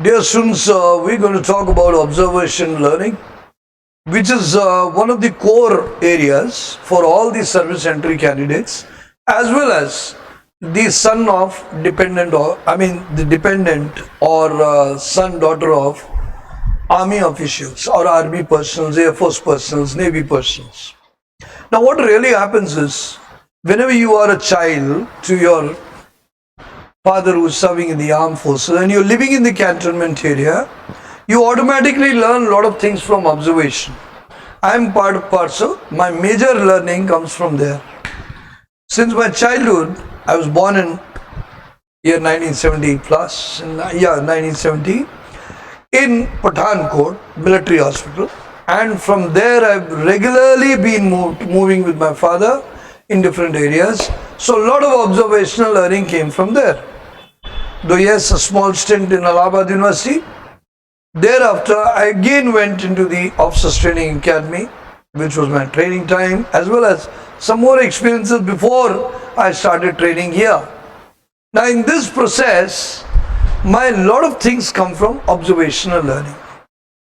Dear students, we're going to talk about observation learning, which is one of the core areas for all the service entry candidates, as well as the son of dependent, or the dependent or son, daughter of army officials or army personnel, Air Force personnel, Navy personnel. Now, what really happens is, whenever you are a child to your father who is serving in the armed forces and you're living in the cantonment area, you automatically learn a lot of things from observation. I am part of parcel. My major learning comes from there. Since my childhood, I was born in year 1970 plus, 1970, in Pathankot Military Hospital, and from there I've regularly been moving with my father in different areas. So a lot of observational learning came from there. Though yes, a small stint in Allahabad University. Thereafter, I again went into the Officers Training Academy, which was my training time, as well as some more experiences before I started training here. Now in this process, a lot of things come from observational learning.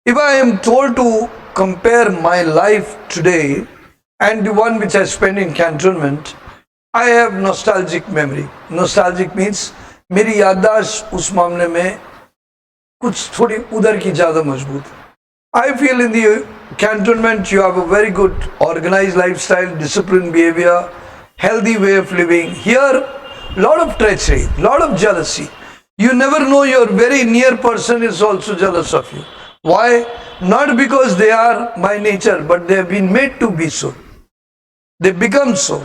If I am told to compare my life today and the one which I spent in cantonment, I have nostalgic memory. Nostalgic means मेरी याददाश्त उस मामले में कुछ थोड़ी उधर की ज़्यादा मजबूत है. I feel in the cantonment you have a very good organized lifestyle, disciplined behavior, healthy way of living. Here, lot of treachery, lot of jealousy. You never know your very near person is also jealous of you. Why? Not because they are by nature, but they have been made to be so. They become so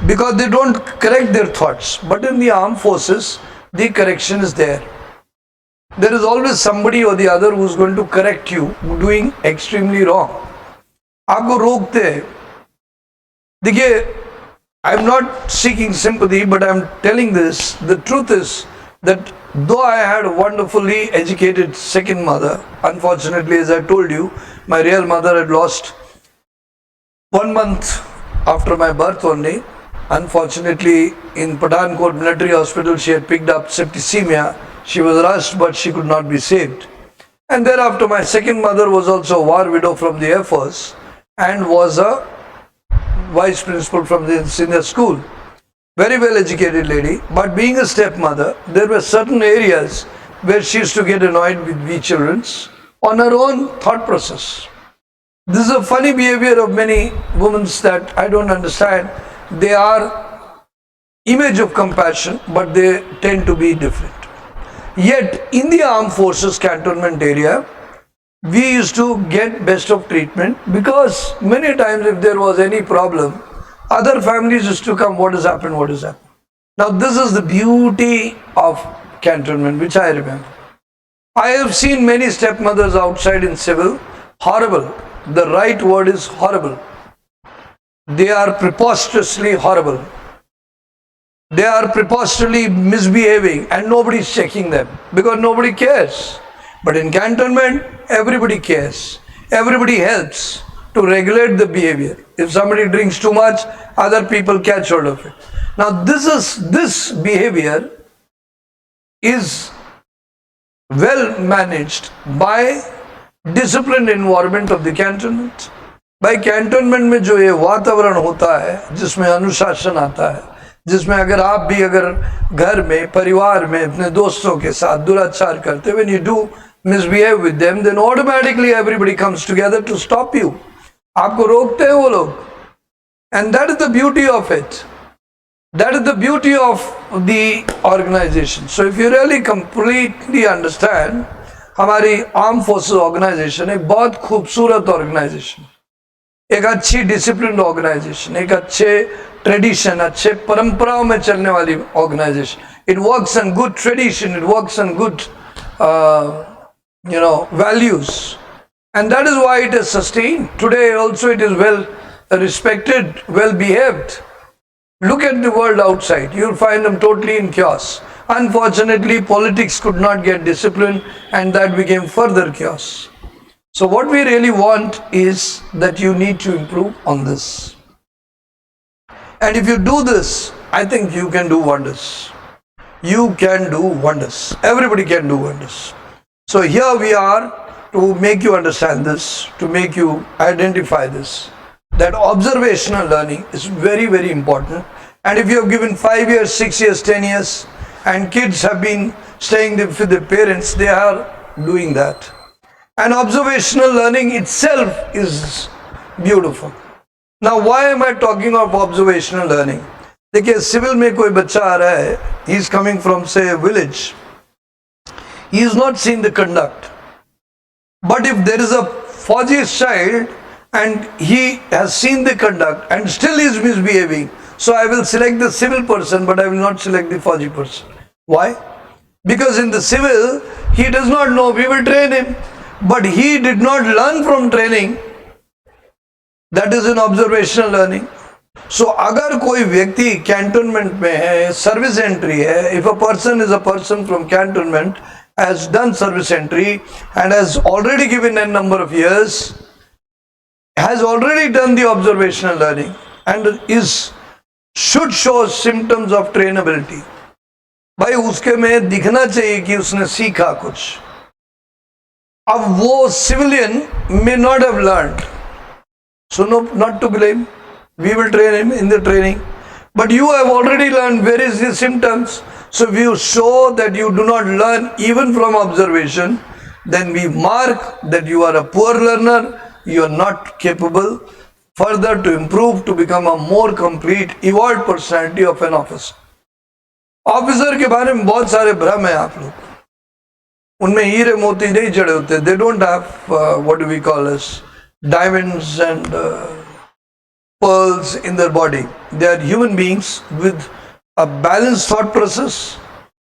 because they don't correct their thoughts. But in the armed forces, the correction is there. There is always somebody or the other who is going to correct you doing extremely wrong. आपको रोकते हैं. देखिए, I am not seeking sympathy, but I am telling this. The truth is that though I had a wonderfully educated second mother, unfortunately, as I told you, my real mother had lost 1 month after my birth only. Unfortunately, in Pathankot Military Hospital, she had picked up septicemia. She was rushed, but she could not be saved. And thereafter, my second mother was also a war widow from the Air Force and was a vice principal from the senior school. Very well educated lady, but being a stepmother, there were certain areas where she used to get annoyed with we children on her own thought process. This is a funny behavior of many women that I don't understand. They are image of compassion, but they tend to be different. Yet in the armed forces cantonment area, we used to get best of treatment because many times if there was any problem, other families used to come, what has happened, what has happened. Now this is the beauty of cantonment, which I remember. I have seen many stepmothers outside in civil, horrible. The right word is horrible. They are preposterously horrible. They are preposterously misbehaving and nobody is checking them because nobody cares. But in cantonment, everybody cares. Everybody helps to regulate the behavior. If somebody drinks too much, other people catch hold of it. Now this behavior is well managed by disciplined environment of the cantonment. भाई cantonment में जो ये वातावरण होता है जिसमें अनुशासन आता है, जिसमें अगर आप भी अगर घर में परिवार में अपने दोस्तों के साथ दुराचार करते, when you do misbehave with them, then automatically everybody comes together to stop you. आपको रोकते हैं वो लोग. And that is the beauty of it. That is the beauty of the organization. So if you really completely understand, हमारी arm forces organisation एक बहुत खूबसूरत organisation, एक अच्छी डिसिप्लिन ऑर्गेनाइजेशन, एक अच्छे ट्रेडिशन, अच्छे परंपराओं में चलने वाली organization. It works on good tradition, it works on good values, and that is why it is sustained. Today also it is well respected, well behaved. Look at the world outside, you will find them totally in chaos. Unfortunately, politics could not get discipline and that became further chaos. So what we really want is that you need to improve on this. And if you do this, I think you can do wonders. You can do wonders. Everybody can do wonders. So here we are to make you understand this, to make you identify this, that observational learning is very, very important. And if you have given 5 years, 6 years, 10 years, and kids have been staying with their parents, they are doing that. And observational learning itself is beautiful. Now, why am I talking of observational learning? देखिए civil में कोई बच्चा आ रहा है, he is coming from say a village, he is not seen the conduct. But if there is a Fauji's child and he has seen the conduct and still is misbehaving, so I will select the civil person, but I will not select the Fauji person. Why? Because in the civil, he does not know, we will train him, but he did not learn from training. That is an observational learning. So अगर कोई व्यक्ति cantonment में है, service entry है, if a person is a person from cantonment, has done service entry and has already given a number of years, has already done the observational learning and should show symptoms of trainability. भाई उसके में दिखना चाहिए कि उसने सीखा कुछ. अब वो civilian may not have learned, so no, not to blame. We will train him in the training, but you have already learned where is the symptoms. So if you show that you do not learn even from observation, then we mark that you are a poor learner, you are not capable further to improve to become a more complete evolved personality of an officer. Officer के बारे में बहुत सारे भ्रम है आप लोग, उनमें हीरे मोती नहीं जड़े होते. They don't have what do we call as diamonds and pearls in their body. They are human beings with a balanced thought process,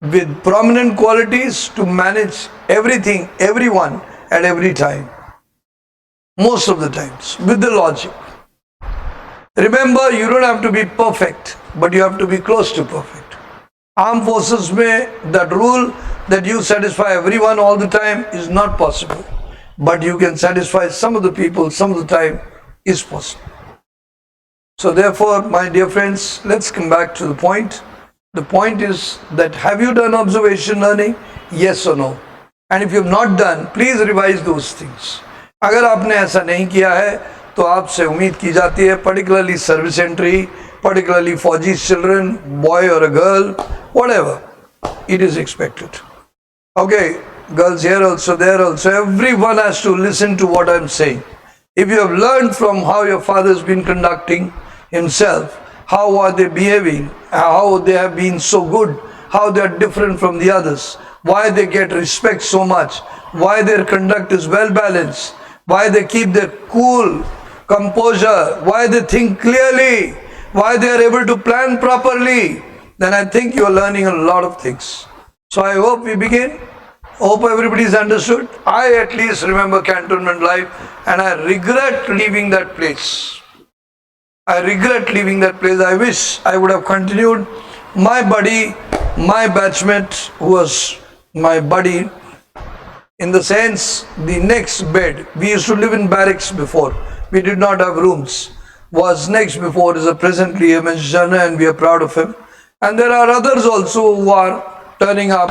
with prominent qualities to manage everything, everyone at every time. Most of the times, with the logic. Remember, you don't have to be perfect, but you have to be close to perfect. Armed forces में that rule that you satisfy everyone all the time is not possible, but you can satisfy some of the people some of the time is possible. So therefore, my dear friends, let's come back to the point. The point is that have you done observation learning? Yes or no? And if you have not done, please revise those things. अगर आपने ऐसा नहीं किया है तो आपसे उम्मीद की जाती है, particularly service entry, particularly Fauji's children, boy or a girl, whatever, it is expected. Okay, girls here also, there also, everyone has to listen to what I'm saying. If you have learned from how your father has been conducting himself, how are they behaving, how they have been so good, how they are different from the others, why they get respect so much, why their conduct is well balanced, why they keep their cool composure, why they think clearly, why they are able to plan properly, then I think you are learning a lot of things. So I hope we begin. Hope everybody is understood. I at least remember cantonment life and I regret leaving that place. I regret leaving that place. I wish I would have continued. My buddy, my batchmate, who was my buddy, in the sense, the next bed, we used to live in barracks before. We did not have rooms. Was next before is a presently a Major and we are proud of him. And there are others also who are turning up,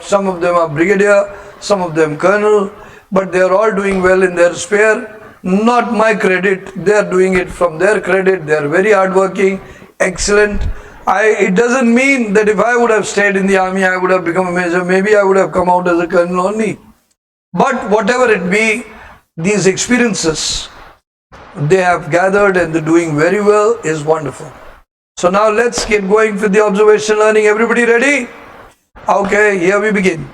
some of them are brigadier, some of them colonel, but they are all doing well in their sphere. Not my credit, they are doing it from their credit. They are very hardworking, excellent. It doesn't mean that if I would have stayed in the army, I would have become a major. Maybe I would have come out as a colonel only. But whatever it be, these experiences they have gathered and they're doing very well is wonderful. So now let's get going with the observation learning. Everybody ready? Okay, here we begin.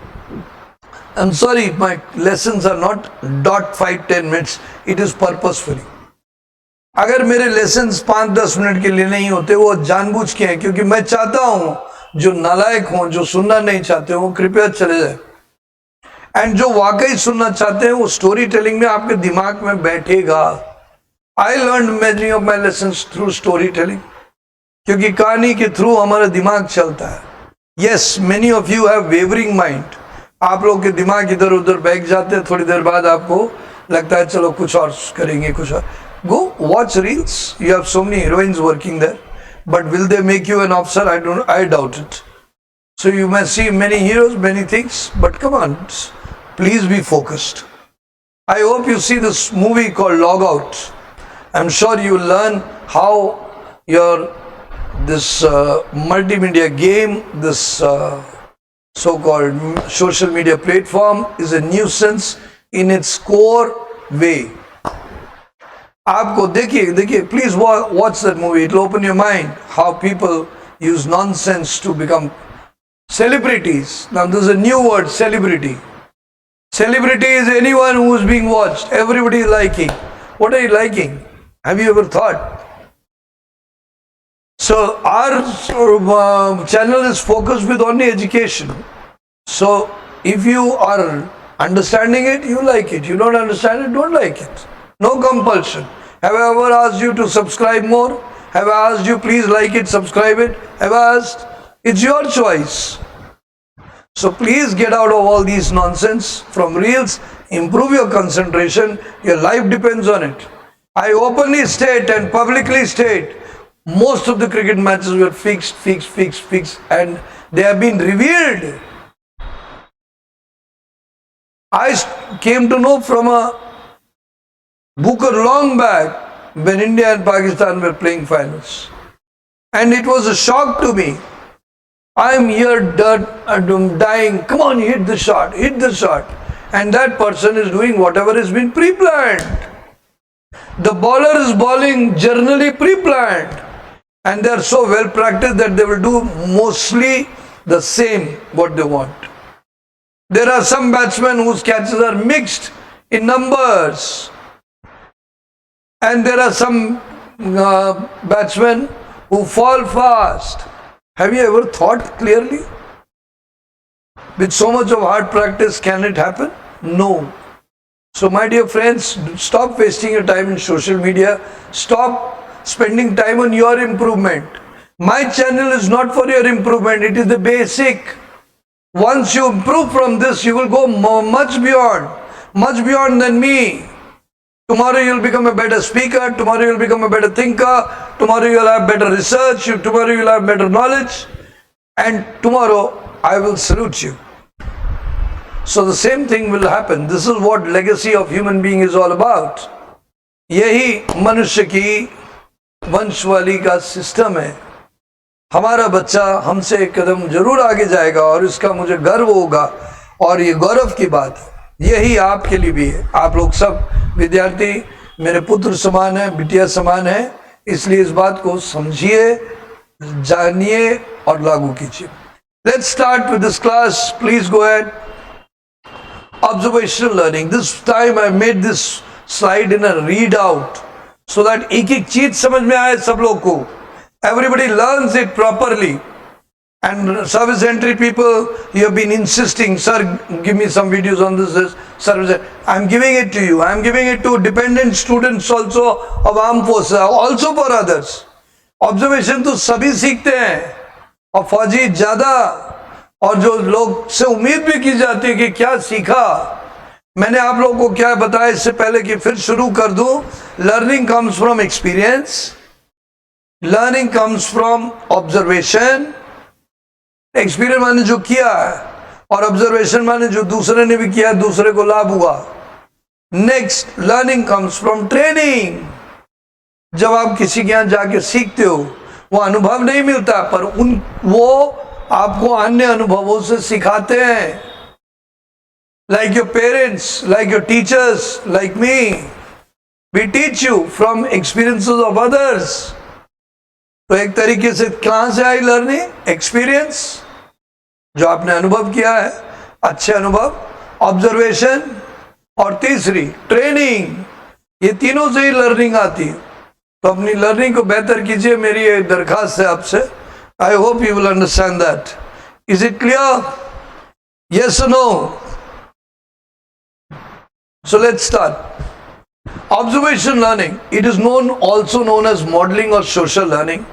I'm sorry, my lessons are not dot 5-10 minutes. It is purposefully. अगर मेरे lessons 5-10 minute के लिए नहीं होते, वो जानबूझ के हैं, क्योंकि मैं चाहता हूं जो नालायक हों, जो सुनना नहीं चाहते हो, कृपया चले जाए. एंड जो वाकई सुनना चाहते हैं वो स्टोरी टेलिंग में आपके दिमाग में बैठेगा. I learn many of my lessons through story telling, क्योंकि कहानी के थ्रू हमारा दिमाग चलता है. Yes, many of you have wavering mind. आप लोग के दिमाग इधर उधर बैठ जाते हैं, थोड़ी देर बाद आपको लगता है चलो कुछ और करेंगे, कुछ और. Go watch reels. You have so many heroines working there, but will they make you an officer? I doubt it. So you may see many heroes, many things, but come on, Please be focused. I hope you see this movie called Log Out. I'm sure you will learn how your this multimedia game, this so-called social media platform is a nuisance in its core way. आपको देखिए, please watch that movie. It will open your mind how people use nonsense to become celebrities. Now there's a new word, celebrity. Celebrity is anyone who is being watched. Everybody is liking. What are you liking? Have you ever thought? So our channel is focused with only education. So if you are understanding it, you like it. You don't understand it, don't like it. No compulsion. Have I ever asked you to subscribe more? Have I asked you please like it, subscribe it? Have I asked? It's your choice. So please get out of all these nonsense from reels. Improve your concentration. Your life depends on it. I openly state and publicly state most of the cricket matches were fixed, and they have been revealed. I came to know from a booker long back when India and Pakistan were playing finals. And it was a shock to me. I'm here dying. Come on, hit the shot. And that person is doing whatever has been pre-planned. The bowler is bowling generally pre-planned. And they are so well practiced that they will do mostly the same what they want. There are some batsmen whose catches are mixed in numbers. And there are some batsmen who fall fast. Have you ever thought clearly? With so much of hard practice, can it happen? No. So my dear friends, stop wasting your time in social media. Stop spending time on your improvement. My channel is not for your improvement. It is the basic. Once you improve from this, you will go much beyond than me. Tomorrow you'll become a better speaker. Tomorrow you'll become a better thinker. Tomorrow you'll have better research. Tomorrow you'll have better knowledge. And tomorrow I will salute you. So the same thing will happen. This is what legacy of human being is all about. यही मनुष्य की वंशवाली का system है. हमारा बच्चा हमसे एक कदम जरूर आगे जाएगा और इसका मुझे गर्व होगा और ये गौरव की बात है. यही आपके लिए भी है. आप लोग सब विद्यार्थी मेरे पुत्र समान है, बिटिया समान है, इसलिए इस बात को समझिए, जानिए और लागू कीजिए. Let's start with this class. Please go ahead. Observational learning. This time I made this slide in a readout so that एक चीज समझ में आए सब लोग को. Everybody learns it properly. And service entry people, you have been insisting, sir, give me some videos on this service. I'm giving it to you. I'm giving it to dependent students also of armed forces, also for others. Observation तो सभी सीखते हैं और फौजी ज्यादा, और जो लोग से उम्मीद भी की जाती है कि क्या सीखा. मैंने आप लोगों को क्या बताया इससे पहले कि फिर शुरू कर दूं. Learning comes from experience, learning comes from observation. Experience माने जो किया है और ऑब्जर्वेशन माने जो दूसरे ने भी किया, दूसरे को लाभ हुआ. Next, learning comes from training. जब आप किसी के यहां जाके सीखते हो, वो अनुभव नहीं मिलता, पर वो आपको अन्य अनुभवों से सिखाते हैं. Like your parents, like your teachers, like me, we teach you from experiences of others. तो एक तरीके से कहां से आई लर्निंग? एक्सपीरियंस, जो आपने अनुभव किया है, अच्छे अनुभव. ऑब्जर्वेशन और तीसरी ट्रेनिंग. ये तीनों से ही लर्निंग आती है. तो अपनी लर्निंग को बेहतर कीजिए, मेरी ये दरखास्त है आपसे. I hope you will understand that. Is it clear? Yes और no? So let's start. Observation learning. It is also known as modeling or social learning.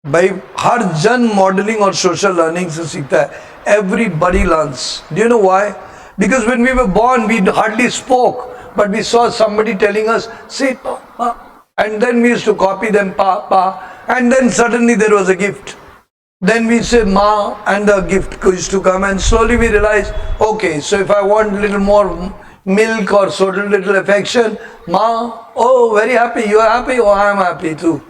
भाई हर जन modeling और social learning से सीखता है. Everybody learns. Do you know why? Because when we were born, we hardly spoke, but we saw somebody telling us, say pa, pa, and then we used to copy them, pa, pa, and then suddenly there was a gift. Then we say ma, and the gift is to come, and slowly we realize, okay, so if I want a little more milk or so little affection, ma, oh, very happy, you are happy, oh, I am happy too.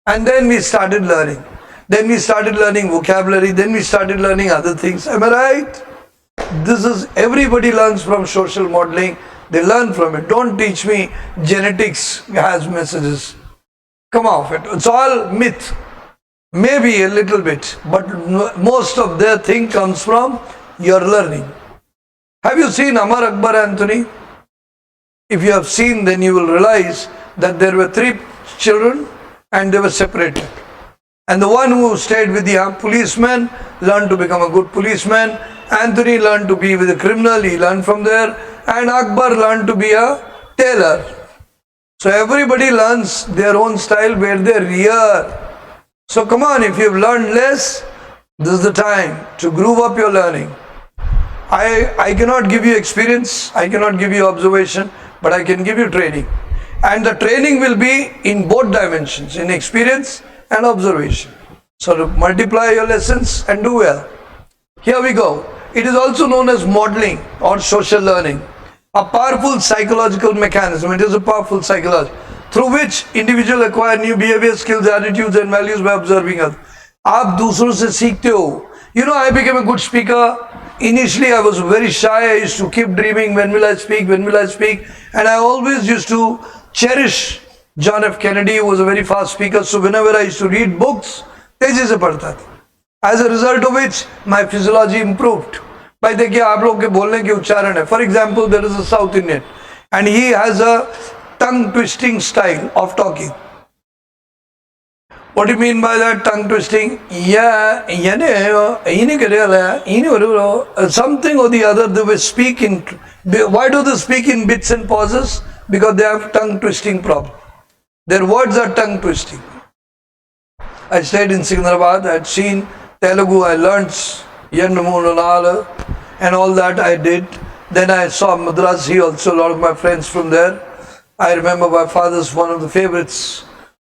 And then we started learning. Then we started learning vocabulary, then we started learning other things. Am I right? This is, everybody learns from social modeling. They learn from it. Don't teach me genetics has messages. Come off it. It's all myth. Maybe a little bit, but most of their thing comes from your learning. Have you seen Amar Akbar Anthony? If you have seen, then you will realize that there were three children and they were separated. And the one who stayed with the policeman learned to become a good policeman. Anthony learned to be with a criminal, he learned from there. And Akbar learned to be a tailor. So everybody learns their own style where they rear. So come on, if you've learned less, this is the time to groove up your learning. I cannot give you experience, I cannot give you observation, but I can give you training. And the training will be in both dimensions, in experience and observation. So to multiply your lessons and do well. Here we go. It is also known as modeling or social learning. A powerful psychological mechanism. It is a powerful psychology through which individual acquire new behavior, skills, attitudes and values by observing others. आप दूसरों से सीखते हो. You know, I became a good speaker. Initially, I was very shy. I used to keep dreaming, when will I speak, when will I speak? And I always used to cherish John F. Kennedy, who was a very fast speaker. So whenever I used to read books, तेजी से पढ़ता था. As a result of which, my physiology improved. भाई देखिए, आप लोग के बोलने के उच्चारण है. For example, there is a South Indian, and he has a tongue twisting style of talking. What do you mean by that, tongue twisting? Yeah, something or the other they will speak in. Why do they speak in bits and pauses? Because they have tongue twisting problem. Their words are tongue twisting. I stayed in Secunderabad, I had seen Telugu, I learned Yendamunanala and all that I did. Then I saw Madrasi also, a lot of my friends from there. I remember my father's one of the favorites,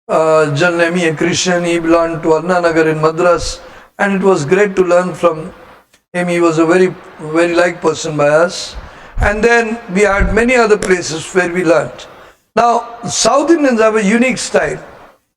Janemi, a Christian. He belonged to Arnanagar in Madras, and it was great to learn from him. He was a very, very liked person by us. And then we had many other places where we learned. Now, South Indians have a unique style,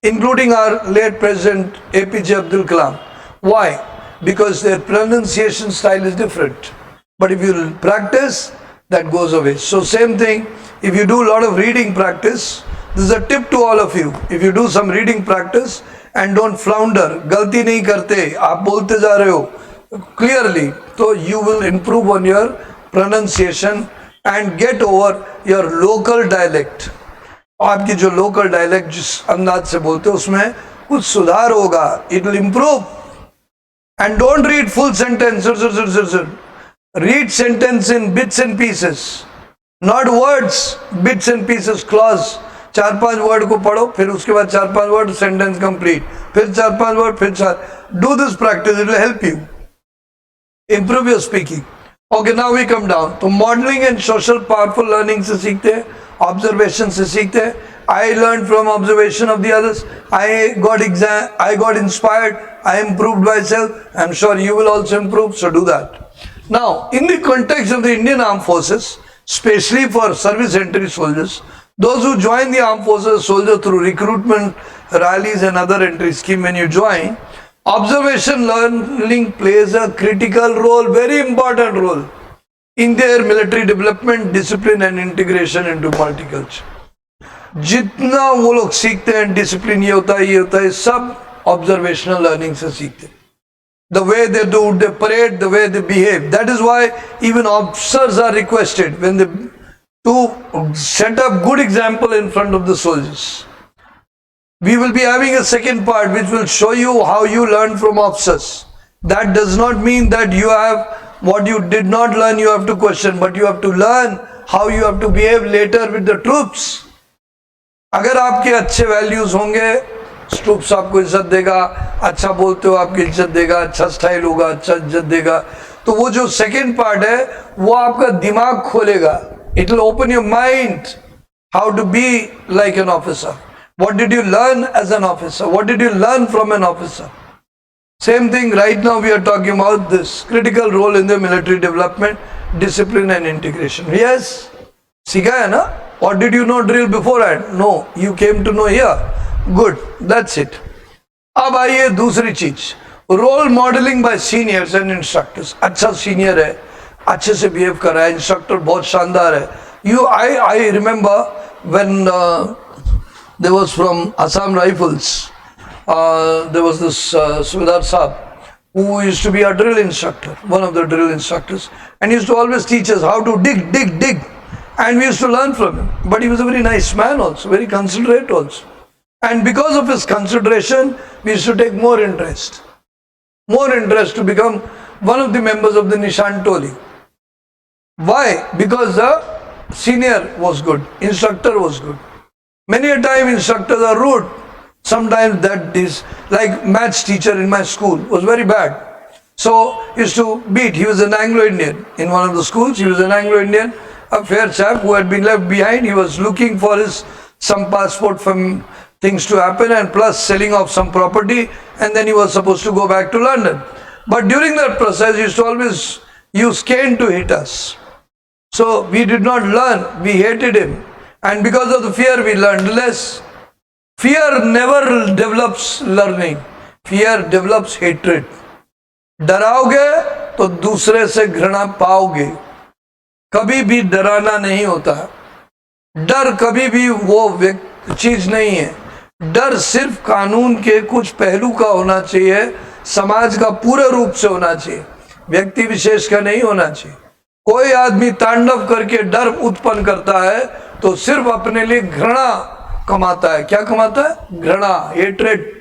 including our late President APJ Abdul Kalam. Why? Because their pronunciation style is different. But if you practice, that goes away. So same thing, if you do a lot of reading practice, this is a tip to all of you. If you do some reading practice and don't flounder, galti nahi karte, aap bolte ja rahe ho clearly, so you will improve on your pronunciation and get over your local dialect. आपकी जो local dialect जिस अंदाज से बोलते हो उसमें कुछ सुधार होगा. It will improve. And don't read full sentence. Read sentence in bits and pieces, not words, bits and pieces, clause. 4-5 word को पढ़ो, फिर उसके बाद 4-5 वर्ड, सेंटेंस कंप्लीट, फिर 4-5 वर्ड, फिर 4. Do this practice, it will help you improve your speaking. Okay, now we come down. तो modeling and social powerful learning से सीखते हैं, observation से सीखते हैं. I learned from observation of the others. I got inspired. I improved myself. I'm sure you will also improve. So do that. Now, in the context of the Indian Armed Forces, especially for service entry soldiers, those who join the Armed Forces soldier through recruitment, rallies and other entry scheme, when you join, observation learning plays a critical role, very important role in their military development, discipline and integration into multicultural. जितना वो लोग सीखते हैं, discipline ये होता है, सब observational learning से सीखते हैं. The way they do the parade, the way they behave. That is why even officers are requested when they to set up good example in front of the soldiers. We will be having a second part which will show you how you learn from officers. That does not mean that you have what you did not learn you have to question, but you have to learn how you have to behave later with the troops. अगर आपके अच्छे values होंगे, troops आपको इज्जत देगा, अच्छा बोलते हो आपकी इज्जत देगा, अच्छा स्टाइल होगा, अच्छा इज्जत देगा. तो वो जो सेकंड पार्ट है वो आपका दिमाग खोलेगा. It will open your mind how to be like an officer. What did you learn as an officer, what did you learn from an officer. Same thing right now we are talking about this critical role in the military development, discipline and integration. Yes, सीखा है ना? What did you know drill beforehand? No, you came to know here. Good, that's it. अब आइए दूसरी चीज, role modelling by seniors and instructors. अच्छा senior है, अच्छे से बिहेव कर रहा है, इंस्ट्रक्टर बहुत शानदार है. I remember when there was from Assam Rifles, there was this Subedar Saab who used to be a drill instructor, one of the drill instructors, and he used to always teach us how to dig, and we used to learn from him. But he was a very nice man also, very considerate also. And because of his consideration, we used to take more interest to become one of the members of the Nishan Toli. Why? Because the senior was good, instructor was good. Many a time instructors are rude. Sometimes that is like maths teacher in my school was very bad. So used to beat. He was an Anglo-Indian in one of the schools. He was an Anglo-Indian, a fair chap who had been left behind. He was looking for his some passport from things to happen and plus selling off some property, and then he was supposed to go back to London. But during that process, he used to always use cane to hit us. So we did not learn, we hated him. And because of the fear, we learned less. Fear never develops learning. Fear develops hatred. डराओगे तो दूसरे से घृणा पाओगे. कभी भी डराना नहीं होता. डर कभी भी वो चीज नहीं है. डर सिर्फ कानून के कुछ पहलू का होना चाहिए, समाज का पूरे रूप से होना चाहिए, व्यक्ति विशेष का नहीं होना चाहिए. कोई आदमी तांडव करके डर उत्पन्न करता है तो सिर्फ अपने लिए घृणा कमाता है. क्या कमाता है? घृणा, hatred.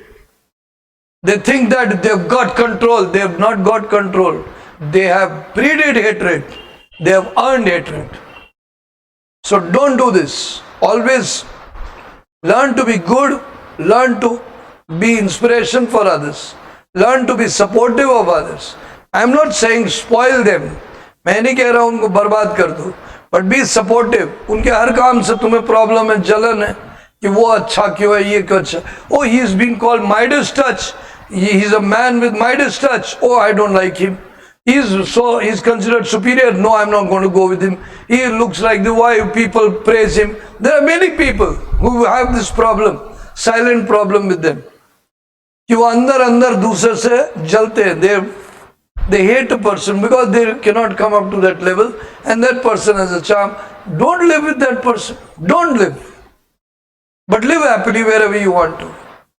They think that they've got control. They have not got control. They have breeded hatred. They have earned hatred. So don't do this. Always learn to be good. Learn to be inspiration for others. Learn to be supportive of others. I am not saying spoil them. मैं नहीं कह रहा हूं उनको बर्बाद कर दो. But be supportive. उनके हर काम से तुम्हें प्रॉब्लम है, जलन है कि वो अच्छा क्यों है, ये क्यों अच्छा. Oh, he is being called Midas touch. He is a man with Midas touch. Oh, I don't like him. He's considered superior. No, I'm not going to go with him. He looks like the wife. People praise him. There are many people who have this problem, silent problem with them. कि वो अंदर दूसरे से जलते हैं. They hate a person because they cannot come up to that level, and that person has a charm. Don't live with that person. Don't live. But live happily wherever you want to.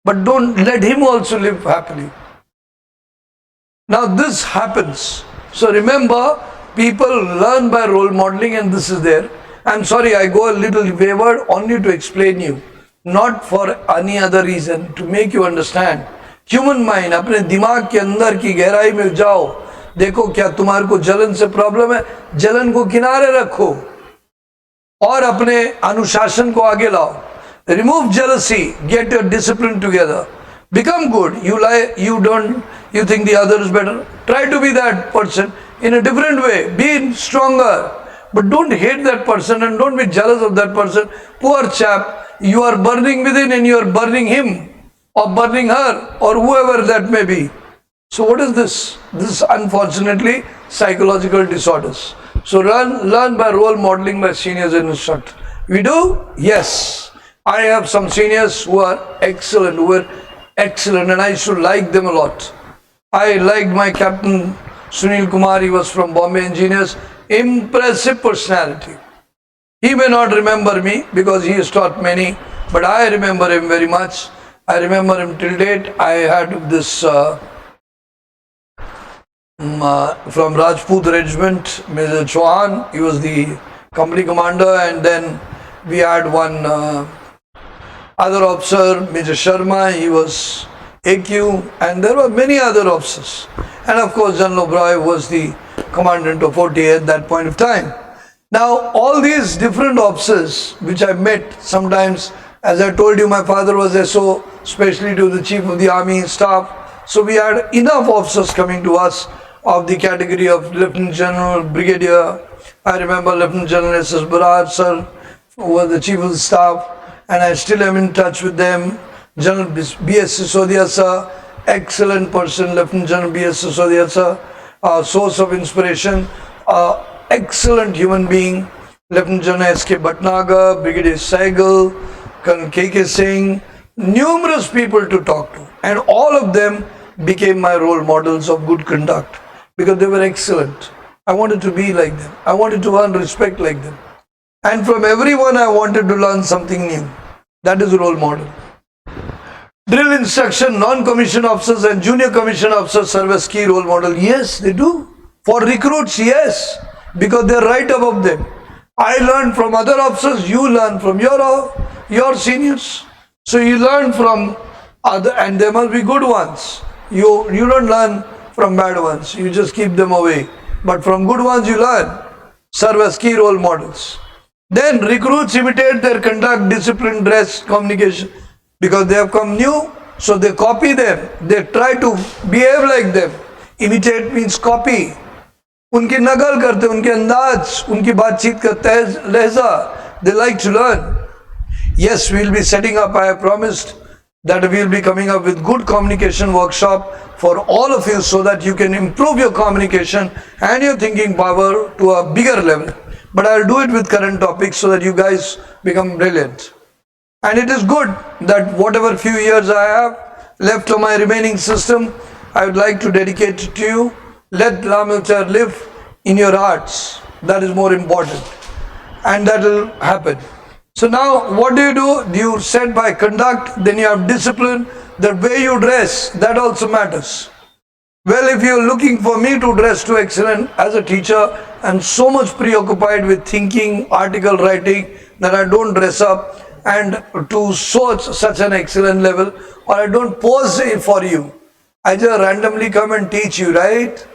But don't let him also live happily. Now this happens. So remember, people learn by role modeling, and this is there. I'm sorry, I go a little wayward only to explain you, not for any other reason, to make you understand. Human mind, अपने दिमाग के अंदर की गहराई में जाओ, देखो क्या तुम्हारे को जलन से प्रॉब्लम है, जलन को किनारे रखो और अपने अनुशासन को आगे लाओ. Remove jealousy, get your discipline together, become good. You think the other is better, try to be that person in a different way, be stronger, but don't hate that person and don't be jealous of that person. Poor chap, you are burning within and you are burning him or burning her or whoever that may be. So what is this? This is unfortunately psychological disorders. So learn by role modeling by seniors and instructors. We do? Yes. I have some seniors who are excellent, and I should like them a lot. I liked my captain Sunil Kumar. He was from Bombay Engineers. Impressive personality. He may not remember me because he has taught many, but I remember him very much. I remember him till date. I had this from Rajput Regiment, Major Chauhan. He was the company commander, and then we had one other officer, Major Sharma. He was AQ, and there were many other officers. And of course, General Oberoi was the commandant of 40 at that point of time. Now, all these different officers which I met, sometimes, as I told you, my father was SO, especially to the Chief of the Army Staff. So we had enough officers coming to us of the category of Lieutenant General, Brigadier. I remember Lieutenant General S.S. Baraj, sir, who was the Chief of the Staff, and I still am in touch with them. General B.S. Sisodia, sir, excellent person, Lieutenant General B.S. Sisodia sir, source of inspiration, excellent human being, Lieutenant General S.K. Bhatnagar, Brigadier Saigal, Colonel K.K. Singh, numerous people to talk to, and all of them became my role models of good conduct because they were excellent. I wanted to be like them. I wanted to earn respect like them. And from everyone I wanted to learn something new. That is a role model. Drill instruction, non-commissioned officers and junior commissioned officers serve as key role model. Yes, they do. For recruits, yes, because they're right above them. I learned from other officers, you learn from your seniors. So you learn from other, and there must be good ones. You don't learn from bad ones. You just keep them away. But from good ones you learn. Serve as key role models. Then recruits imitate their conduct, discipline, dress, communication. Because they have come new, so they copy them. They try to behave like them. Imitate means copy. उनकी नकल करते, उनके अंदाज, उनकी बातचीत का तर्ज लहजा. They like to learn. Yes, we will be setting up, I have promised that we will be coming up with good communication workshop for all of you so that you can improve your communication and your thinking power to a bigger level. But I will do it with current topics so that you guys become brilliant. And it is good that whatever few years I have left of my remaining system, I would like to dedicate it to you. Let Lamilchar live in your hearts. That is more important. And that will happen. So now what do? You set by conduct, then you have discipline, the way you dress, that also matters. Well, if you're looking for me to dress to excellent as a teacher, I'm so much preoccupied with thinking, article writing, that I don't dress up and to such an excellent level, or I don't pose for you. I just randomly come and teach you, right?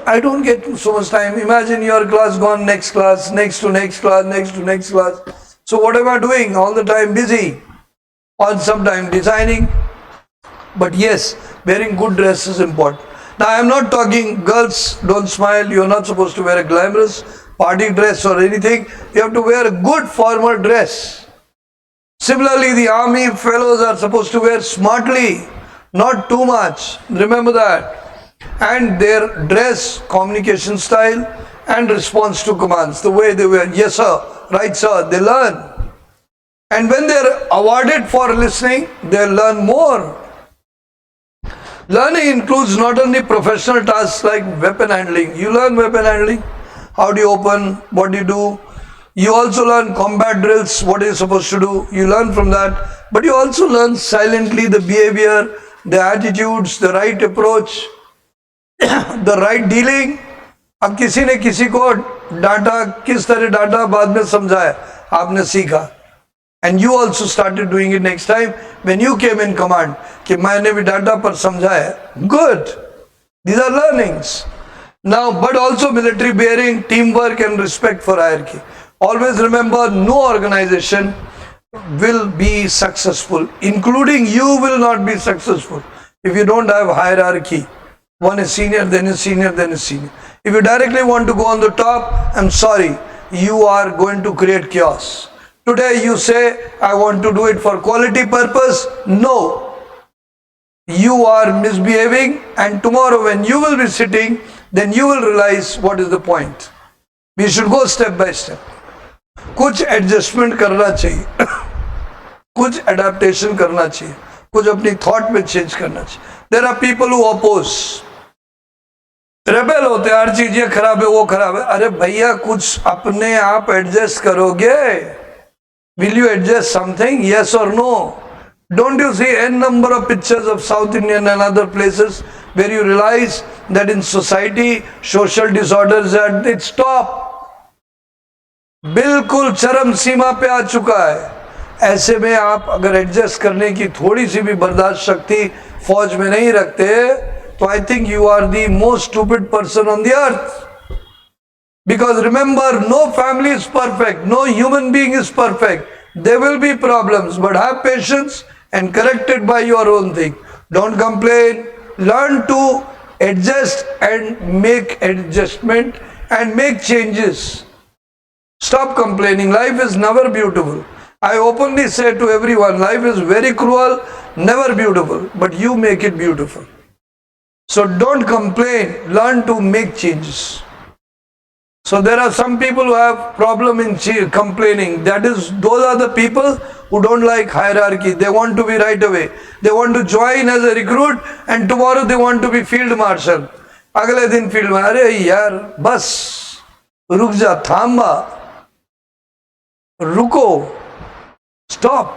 I don't get so much time. Imagine your class gone, next class, next to next class, next to next class. So what am I doing? All the time busy, or sometime designing. But yes, wearing good dress is important. Now I am not talking girls, don't smile, you are not supposed to wear a glamorous party dress or anything. You have to wear a good formal dress. Similarly, the army fellows are supposed to wear smartly, not too much. Remember that. And their dress, communication style and response to commands, the way they wear, yes sir, right sir, they learn. And when they are awarded for listening, they learn more. Learning includes not only professional tasks like weapon handling. You learn weapon handling, how do you open, what do you do. You also learn combat drills, what are you supposed to do. You learn from that. But you also learn silently the behavior, the attitudes, the right approach, the right dealing. अब किसी ने किसी को डांटा, किस तरह डांटा, बाद में समझाया, आपने सीखा. And you also started doing it next time when you came in command. कि मैंने भी डांटा पर समझाया. Good. These are learnings. Now, but also military bearing, teamwork and respect for hierarchy. Always remember, no organization will be successful, including you will not be successful if you don't have hierarchy. One is senior, then is senior, then is senior. If you directly want to go on the top, I'm sorry, you are going to create chaos. Today you say, I want to do it for quality purpose. No. You are misbehaving, and tomorrow when you will be sitting, then you will realize what is the point. We should go step by step. कुछ adjustment करना चाहिए, कुछ adaptation करना चाहिए, कुछ अपनी thought में change करना चाहिए. There are people who oppose. Rebel होते हैं, हर चीज ये खराब है वो खराब है. अरे भैया कुछ अपने आप एडजस्ट करोगे? Will you adjust something? Yes or no? Don't you see n number of pictures of South Indian and other places where you realize that in society social disorders are at its top? बिल्कुल चरम सीमा पे आ चुका है. ऐसे में आप अगर adjust करने की थोड़ी सी भी बर्दाश्त शक्ति फौज में नहीं रखते, तो I think you are the most stupid person on the earth. Because remember, no family is perfect, no human being is perfect. There will be problems, but have patience and correct it by your own thing. Don't complain. Learn to adjust and make adjustment and make changes. Stop complaining. Life is never beautiful. I openly say to everyone, life is very cruel. never beautiful, but you make it beautiful. So don't complain, learn to make changes. So there are some people who have problem in complaining. Those are the people who don't like hierarchy. They want to be right away. They want to join as a recruit and tomorrow they want to be field marshal. अगले दिन field में, अरे यार बस रुक जा, थामा, रुको, stop.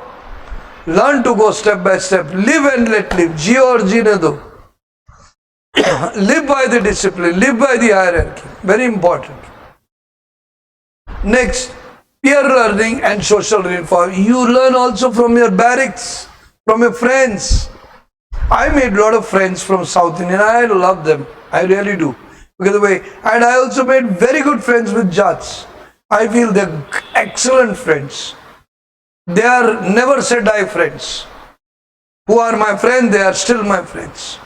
Learn to go step by step. Live and let live. जियो और जीने दो. Live by the discipline. Live by the hierarchy. Very important. Next, peer learning and social reinforcement. You learn also from your barracks, from your friends. I made a lot of friends from South India. I love them. I really do. Because the way, and I also made very good friends with Jats. I feel they're excellent friends. They are never say die friends. Who are my friends, they are still my friends.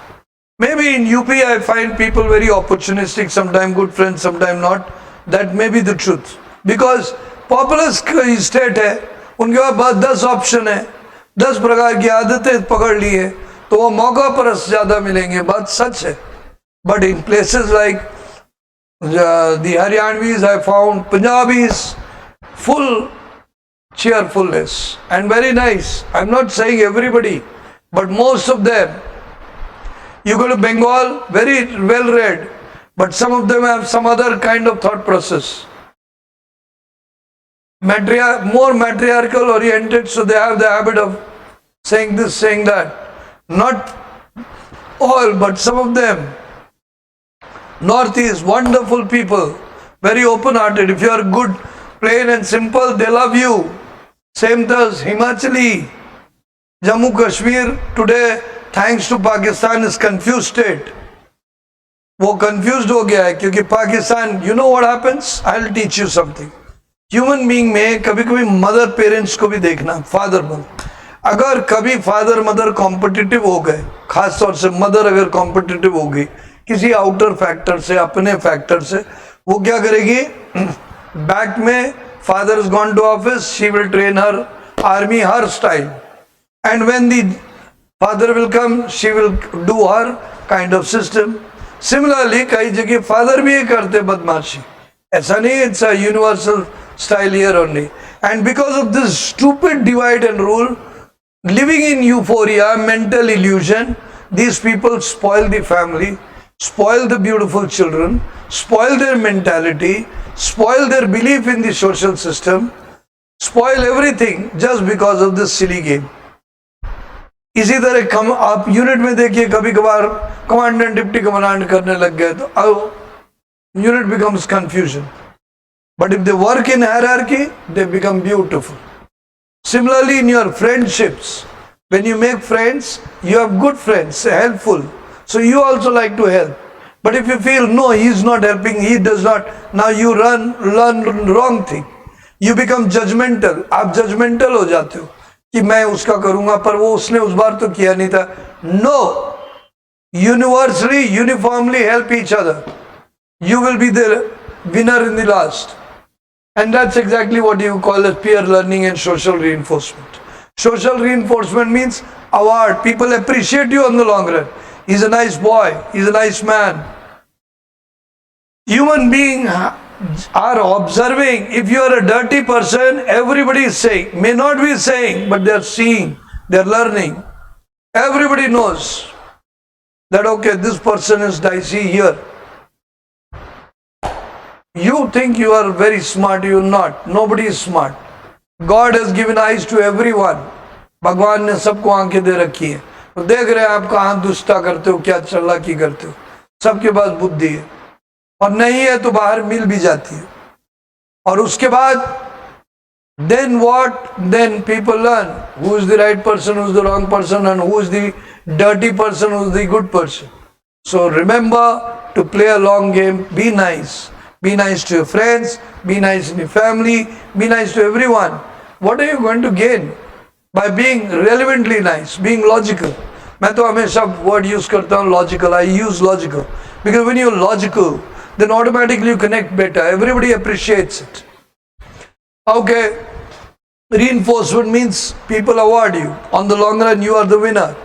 Maybe in UP I find people very opportunistic, sometimes good friends, sometimes not. That may be the truth. Because populous state है, उनके पास 10 option है, 10 प्रकार की आदतें पकड़ ली है, तो वो मौका पर ज़्यादा मिलेंगे, बात सच है. But in places like the Haryanvis, I found Punjabis, full cheerfulness and very nice. I'm not saying everybody, but most of them. You go to Bengal, very well read, but some of them have some other kind of thought process. More matriarchal oriented, so they have the habit of saying this, saying that. Not all, but some of them. Northeast, wonderful people, very open-hearted. If you are good, plain and simple, they love you. Same does Himachali. Jammu Kashmir today, thanks to Pakistan, is confused state. वो confused हो गया है क्योंकि Pakistan, you know what happens? I'll teach you something. Human being में कभी कभी mother parents को भी देखना, father mother. अगर कभी father mother competitive हो गए, खास तौर से mother अगर competitive हो गई किसी आउटर फैक्टर से, अपने फैक्टर से, वो क्या करेगी? बैक में father is gone to office, she will train her army, her style, and when the father will come, she will do her kind of system. Similarly कई जगह फादर भी ये करते बदमाशी, ऐसा नहीं, it's a universal style here only. And because of this stupid divide and rule, living in euphoria, mental illusion, these people spoil the family, spoil the beautiful children, spoil their mentality, spoil their belief in the social system, spoil everything just because of this silly game. इसी तरह आप unit में देखिए, कभी कभार commandant deputy commandant करने लग गए तो unit becomes confusion. But if they work in hierarchy, they become beautiful. Similarly, in your friendships, when you make friends, you have good friends, helpful. So you also like to help. But if you feel, no, he is not helping, he does not, now you learn wrong thing. You become judgmental. आप judgmental हो जाते हो कि मैं उसका करूँगा पर वो उसने उस बार तो किया नहीं था. No. Universally, uniformly help each other. You will be the winner in the last. And that's exactly what you call as peer learning and social reinforcement. Social reinforcement means award. People appreciate you on the long run. He's a nice boy. He's a nice man. Human beings are observing. If you are a dirty person, everybody is saying, may not be saying, but they are seeing, they are learning. Everybody knows that, okay, this person is dicey here. You think you are very smart, you are not. Nobody is smart. God has given eyes to everyone. भगवान ने सबको आंखें दे रखी है, तो देख रहे हैं आप कहाँ दुष्टा करते हो, क्या चालाकी करते हो. सबके पास बुद्धि है, और नहीं है तो बाहर मिल भी जाती है. और उसके बाद then what? Then people learn who is the right person, who is the wrong person, and who is the dirty person, who is the good person. So remember to play a long game. Be nice. Be nice to your friends, be nice in your family, be nice to everyone. What are you going to gain by being relevantly nice, being logical? मैं तो हमेशा word use करता हूँ logical. I use logical because when you're logical, then automatically you connect better. Everybody appreciates it. Okay. Reinforcement means people award you. On the long run, you are the winner.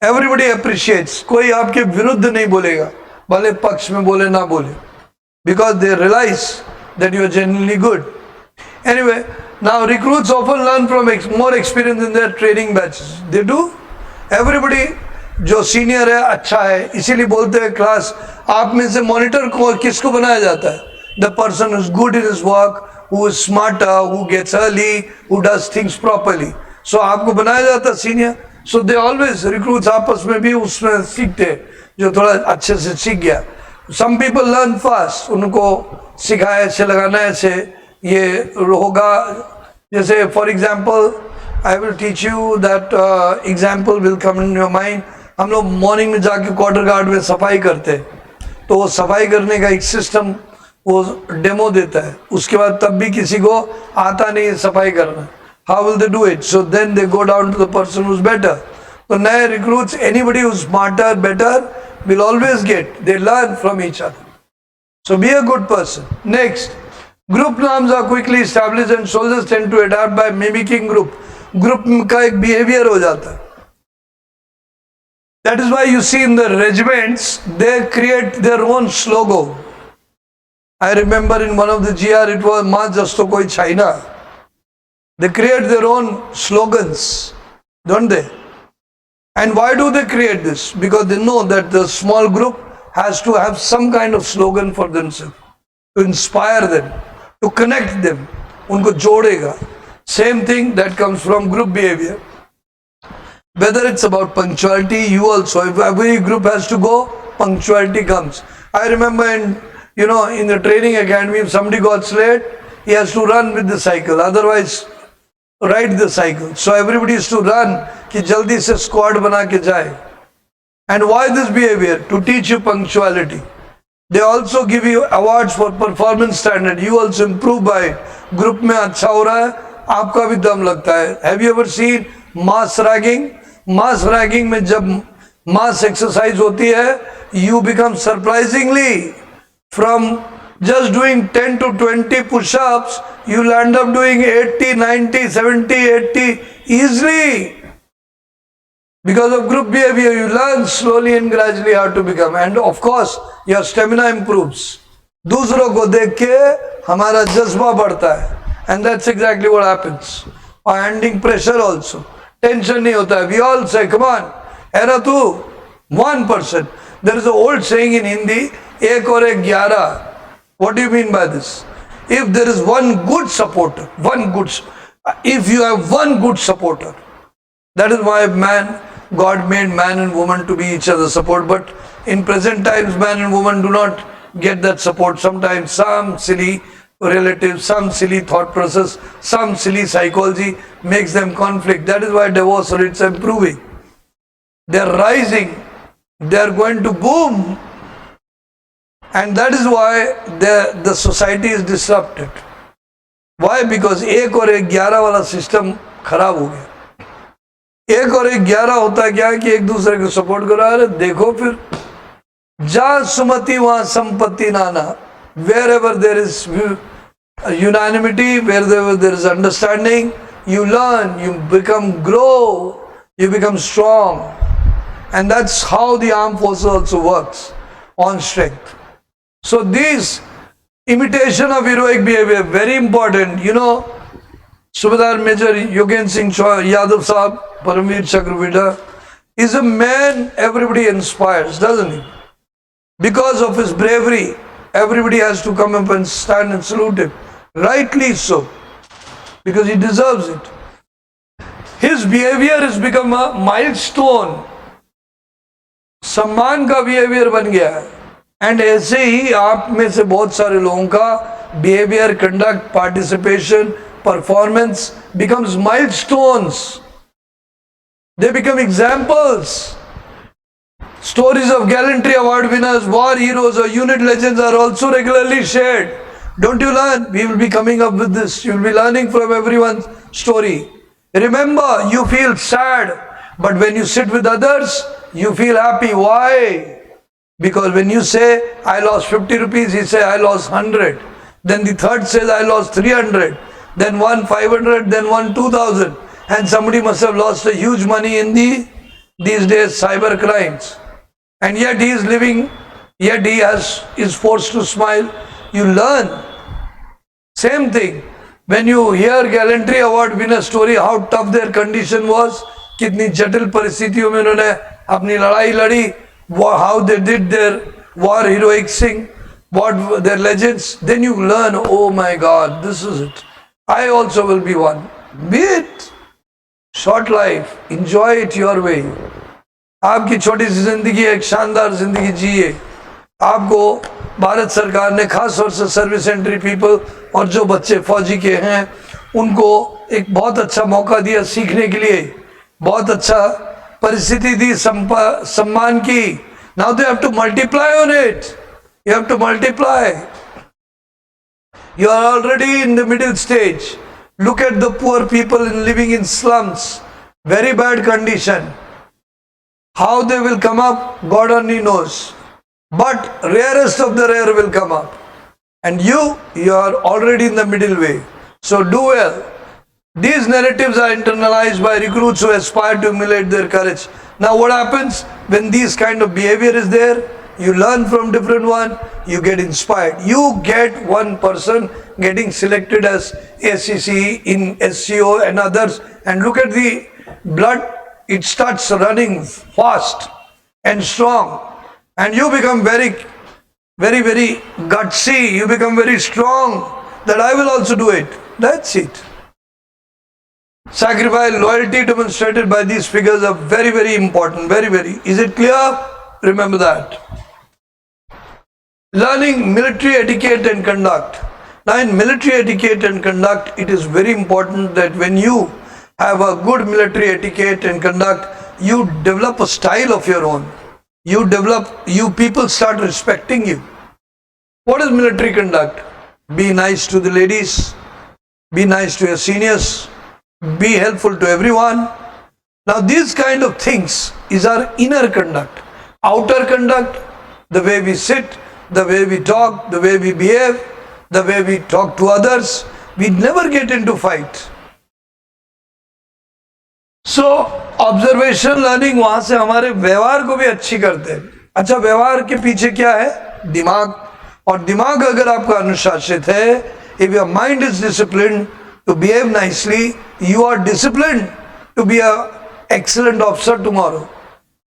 Everybody appreciates. कोई आपके विरुद्ध नहीं बोलेगा, भले पक्ष में बोले ना बोले, because they realize that you are genuinely good. Anyway, now recruits often learn from more experience in their training batches. They do. Everybody जो सीनियर है अच्छा है, इसीलिए बोलते हैं क्लास आप में से मॉनिटर को किसको बनाया जाता है? The person who is good in his work, who is smarter, who gets early, who does things properly. So आपको बनाया जाता है senior. So they always recruits आपस में भी उसमें सीखते जो थोड़ा अच्छे से सीख गया. Some people learn fast. उनको सिखाया ऐसे लगाना ऐसे ये होगा. जैसे for example, I will teach you that example will come in your mind. हम लोग मॉर्निंग में जाके क्वार्टर गार्ड में सफाई करते हैं, तो वो सफाई करने का एक सिस्टम वो डेमो देता है. उसके बाद तब भी किसी को आता नहीं है सफाई करना. How will they do it? So then they go down to the person who is better. तो नए recruits, anybody who is smarter, better will always get. They learn from each other. So be a good person. Next, group norms are quickly established and soldiers tend to adapt by mimicking group. Group का एक behavior हो जाता है. That is why you see in the regiments they create their own slogan. I remember in one of the GR it was "Ma Jasto Koi China." They create their own slogans, don't they? And why do they create this? Because they know that the small group has to have some kind of slogan for themselves, to inspire them, to connect them. Unko jodega. Same thing that comes from group behavior. Whether it's about punctuality, you also, if every group has to go, punctuality comes. I remember in the training academy, if somebody got late, he has to run with the cycle. Otherwise, ride the cycle. So everybody is to run कि जल्दी से squad बना के जाए. And why this behavior? To teach you punctuality. They also give you awards for performance standard. You also improve by it. Group में अच्छा हो रहा है, आपका भी दम लगता है. Have you ever seen mass ragging? Mass ragging में जब mass exercise होती है, you become surprisingly from just doing 10 to 20 push-ups, you'll end up doing 80, 90, 70, 80 easily. Because of group behavior, you learn slowly and gradually how to become. And of course, your stamina improves. दूसरों को देख के हमारा जज्बा बढ़ता है. And that's exactly what happens. Or handling pressure also. Tension नहीं होता है. We all say, come on, era tu, 1%. There is an old saying in Hindi, एक और एक 11. What do you mean by this? If there is one good supporter, if you have one good supporter, that is why God made man and woman to be each other's support. But in present times, man and woman do not get that support. Sometimes some silly relatives, some silly thought process, some silly psychology makes them conflict. That is why divorce rates are improving. They are rising. They are going to boom. And that is why the society is disrupted. Why? Because एक और एक 11 वाला system खराब हो गया. एक और एक 11 होता है क्या कि एक दूसरे को सपोर्ट करा रहे. देखो फिर जहां सुमति वहां संपत्ति नाना. Wherever there is unanimity, wherever there is understanding, you learn, you grow, you become strong. And that's how the armed forces also works, on strength. So these imitation of heroic behavior, very important. Subedar Major Yogen Singh Yadav Sahab, Paramveer Chakravida, is a man everybody inspires, doesn't he? Because of his bravery, everybody has to come up and stand and salute him. Rightly so, because he deserves it. His behavior has become a milestone. सम्मान का behavior बन गया है. And ऐसे ही आप में से बहुत सारे लोगों का behaviour, conduct, participation, performance becomes milestones. They become examples. Stories of gallantry award winners, war heroes or unit legends are also regularly shared. Don't you learn? We will be coming up with this. You will be learning from everyone's story. Remember, you feel sad, but when you sit with others, you feel happy. Why? Because when you say, I lost 50 rupees, he says, I lost 100. Then the third says, I lost 300. then one 500, then one 2000, and somebody must have lost a huge money in these days cyber crimes, and yet he is living, yet is forced to smile. You learn. Same thing when you hear gallantry award winner story, how tough their condition was, कितनी जटिल परिस्थितियों में उन्होंने अपनी लड़ाई लड़ी, how they did their war heroic sing, what their legends. Then you learn, oh my God, this is it. I also will be one. Be it. Short life, enjoy it your way. आपकी छोटी सी जिंदगी एक शानदार जिंदगी जिए. आपको भारत सरकार ने खास तौर से सर्विस एंट्री पीपल और जो बच्चे फौजी के हैं उनको एक बहुत अच्छा मौका दिया सीखने के लिए, बहुत अच्छा परिस्थिति दी सम्मान की. Now they have to multiply on it. You have to multiply. You are already in the middle stage. Look at the poor people living in slums, very bad condition. How they will come up, God only knows. But rarest of the rare will come up. And you are already in the middle way. So do well. These narratives are internalized by recruits who aspire to emulate their courage. Now what happens when this kind of behavior is there? You learn from different one, you get inspired. You get one person getting selected as ACC in SCO and others, and look at the blood, it starts running fast and strong, and you become very, very, very gutsy, you become very strong, that I will also do it. That's it. Sacrifice, loyalty demonstrated by these figures are very, very important. Very, very. Is it clear? Remember that. Learning military etiquette and conduct. Now in military etiquette and conduct, it is very important that when you have a good military etiquette and conduct, you develop a style of your own. You people start respecting you. What is military conduct? Be nice to the ladies, be nice to your seniors, be helpful to everyone. Now these kind of things is our inner conduct. Outer conduct, the way we sit, the way we talk, the way we behave, the way we talk to others, we never get into fight. So observation learning वहां से हमारे व्यवहार को भी अच्छी करते हैं. अच्छा, व्यवहार के पीछे क्या है? दिमाग. और दिमाग अगर आपका अनुशासित है, if your mind is disciplined to behave nicely, you are disciplined to be a excellent officer tomorrow.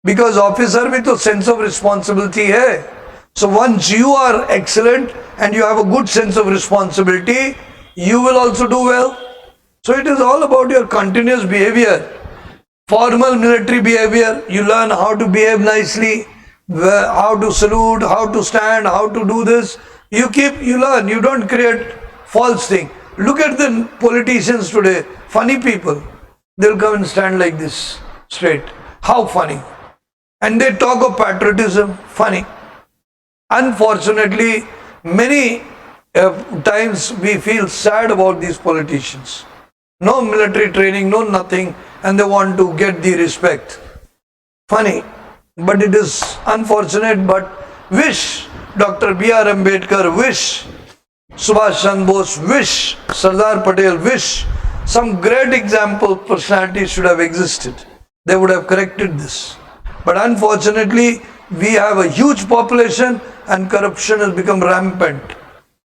Because officer में तो sense of responsibility है. So once you are excellent and you have a good sense of responsibility, you will also do well. So it is all about your continuous behavior. Formal military behavior, you learn how to behave nicely, how to salute, how to stand, how to do this. You learn, you don't create false thing. Look at the politicians today, funny people. They'll come and stand like this, straight. How funny. And they talk of patriotism, funny. Unfortunately, many times we feel sad about these politicians. No military training, no nothing, and they want to get the respect. Funny. But it is unfortunate, but wish Dr. B.R. Ambedkar, wish Subhash Chandra Bose, wish Sardar Patel, wish some great example personalities should have existed. They would have corrected this. But unfortunately, we have a huge population and corruption has become rampant.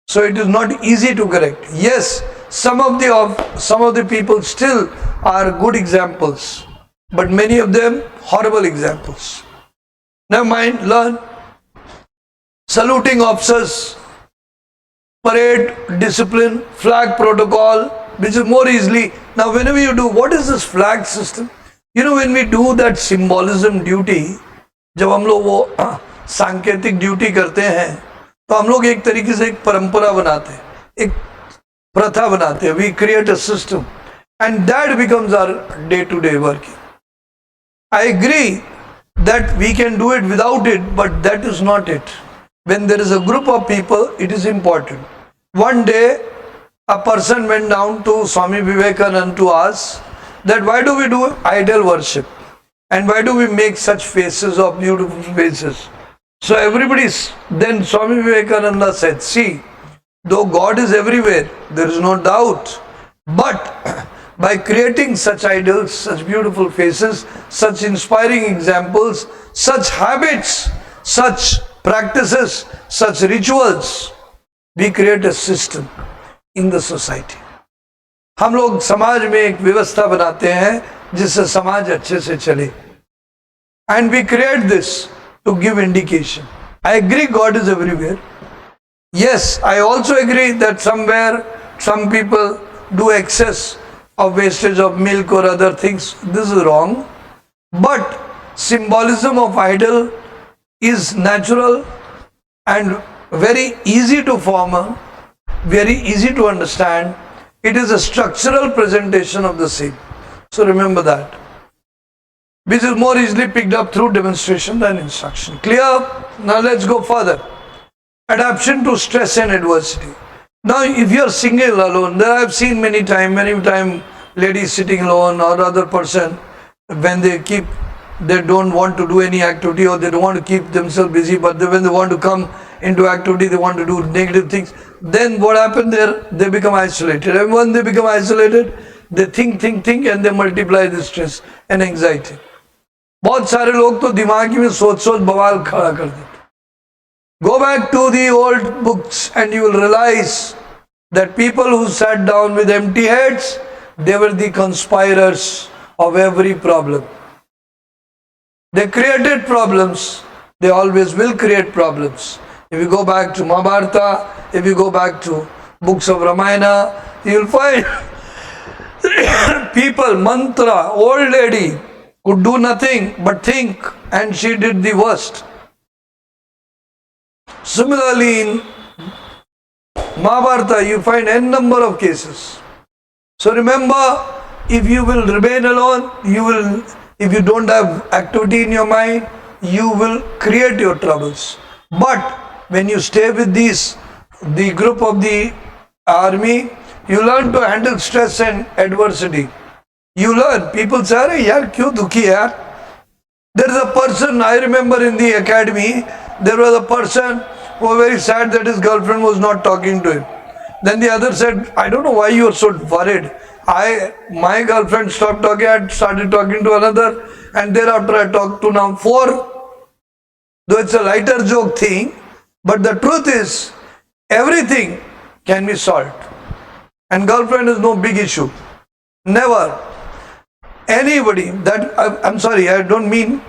So it is not easy to correct. Yes, some of the people still are good examples, but many of them horrible examples. Never mind, learn. Saluting officers, parade, discipline, flag protocol, which is more easily. Now whenever you do, what is this flag system? You know, when we do that symbolism duty, जब हम लोग वो सांकेतिक duty करते हैं, तो हम लोग एक तरीके से एक परंपरा बनाते हैं, एक प्रथा बनाते हैं. We create a system and that becomes our day-to-day working. I agree that we can do it without it, but that is not it. When there is a group of people, it is important. One day, a person went down to Swami Vivekananda to ask that why do we do idol worship? And why do we make such faces of beautiful faces? So then Swami Vivekananda said, see, though God is everywhere, there is no doubt, But by creating such idols, such beautiful faces, such inspiring examples, such habits, such practices, such rituals, we create a system in the society. हम लोग समाज में एक व्यवस्था बनाते हैं जिससे समाज अच्छे से चले. And we create this to give indication. I agree God is everywhere. Yes, I also agree that somewhere some people do excess of wastage of milk or other things. This is wrong. But symbolism of idol is natural and very easy to form, very easy to understand. It is a structural presentation of the same. So remember that, which is more easily picked up through demonstration than instruction. Clear? Now let's go further. Adaptation to stress and adversity. Now if you are single alone, there I have seen many time ladies sitting alone or other person, when they don't want to do any activity or they don't want to keep themselves busy, but when they want to come into activity, they want to do negative things. Then what happened there? They become isolated. And when they become isolated, they think and they multiply the stress and anxiety. बहुत सारे लोग तो दिमाग में सोच बवाल खड़ा कर देते. Go back to the old books and you will realize that people who sat down with empty heads, they were the conspirators of every problem. They created problems. They always will create problems. If you go back to Mahabharata, if you go back to books of Ramayana, you will find people, mantra, old lady, could do nothing but think, and she did the worst. Similarly, in Mahabharata, you find n number of cases. So remember, if you will remain alone, if you don't have activity in your mind, you will create your troubles. But when you stay with the group of the army, you learn to handle stress and adversity. You learn. People say, "Arey yaar, kyun dukhi hai yaar?" There is a person, I remember in the academy, there was a person who was very sad that his girlfriend was not talking to him. Then the other said, "I don't know why you are so worried. My girlfriend stopped talking, I started talking to another, and thereafter I talked to now 4. Though it's a lighter joke thing, but the truth is, everything can be solved. And girlfriend is no big issue. Never. Anybody that, I'm sorry, I don't mean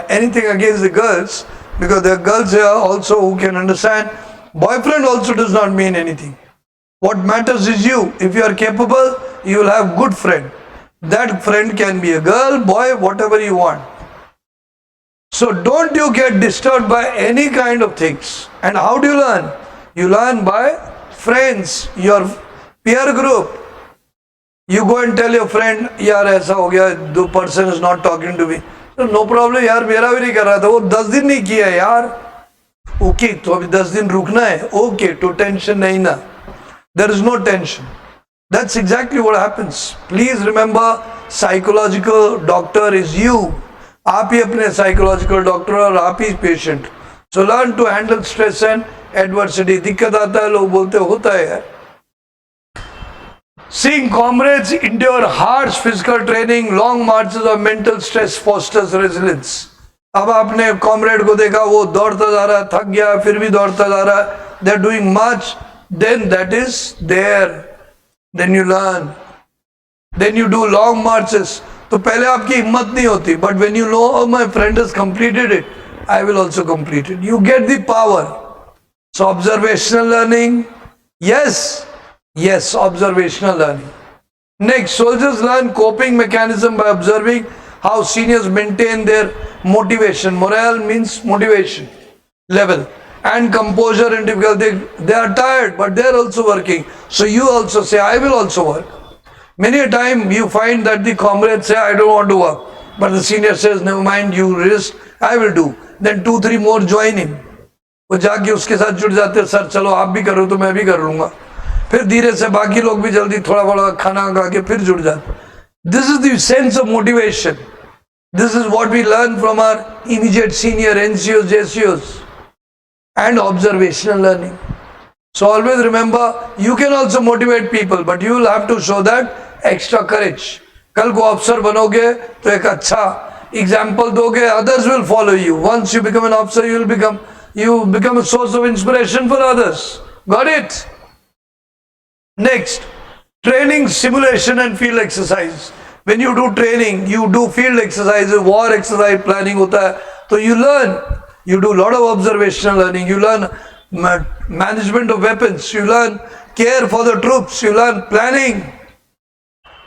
anything against the girls, because there are girls here also who can understand. Boyfriend also does not mean anything. What matters is you. If you are capable, you will have good friend. That friend can be a girl, boy, whatever you want. So don't you get disturbed by any kind of things. And how do you learn? You learn by friends, your peer group. You go and tell your friend, यार ऐसा हो गया, the person is not talking to me. So no problem यार, मेरा भी नहीं कर रहा था, वो 10 दिन नहीं किया यार. Okay, तो अभी 10 दिन रुकना है. Okay, तो tension नहीं ना. There is no tension. That's exactly what happens. Please remember, psychological doctor is you. आप ही अपने psychological doctor और आप ही patient. So learn to handle stress and adversity. दिक्कत आता है, लोग बोलते होता है यार. Seeing comrades endure harsh physical training, long marches of mental stress fosters resilience. अब आपने comrade को देखा, वो दौड़ता जा रहा है, थक गया, फिर भी दौड़ता जा रहा है. They're doing much. Then that is there. Then you learn. Then you do long marches. तो पहले आपकी हिम्मत नहीं होती. But when you know, oh, my friend has completed it, I will also complete it. You get the power. So observational learning. Yes, observational learning. Next, soldiers learn coping mechanism by observing how seniors maintain their motivation. Morale means motivation level. And composure and difficulty. They are tired, but they are also working. So you also say, I will also work. Many a time you find that the comrades say, I don't want to work. But the senior says, never mind, you risk, I will do. Then 2-3 more join him. वो जाके उसके साथ जुड़ जाते हैं, sir चलो आप भी करो तो मैं भी कर लूँगा. फिर धीरे से बाकी लोग भी जल्दी थोड़ा बड़ा खाना खा के फिर जुड़ जाते. This is the sense of motivation. This is what we learn from our immediate senior NCOs, JCOs. And observational learning. So always remember, you can also motivate people, but you will have to show that extra courage. कल को अफसर बनोगे तो एक अच्छा example दोगे, others will follow you. Once you become an officer, you become a source of inspiration for others. Got it? Next, training, simulation and field exercise. When you do training, you do field exercises, war exercise planning होता है, तो you learn. You do a lot of observational learning. You learn management of weapons. You learn care for the troops. You learn planning.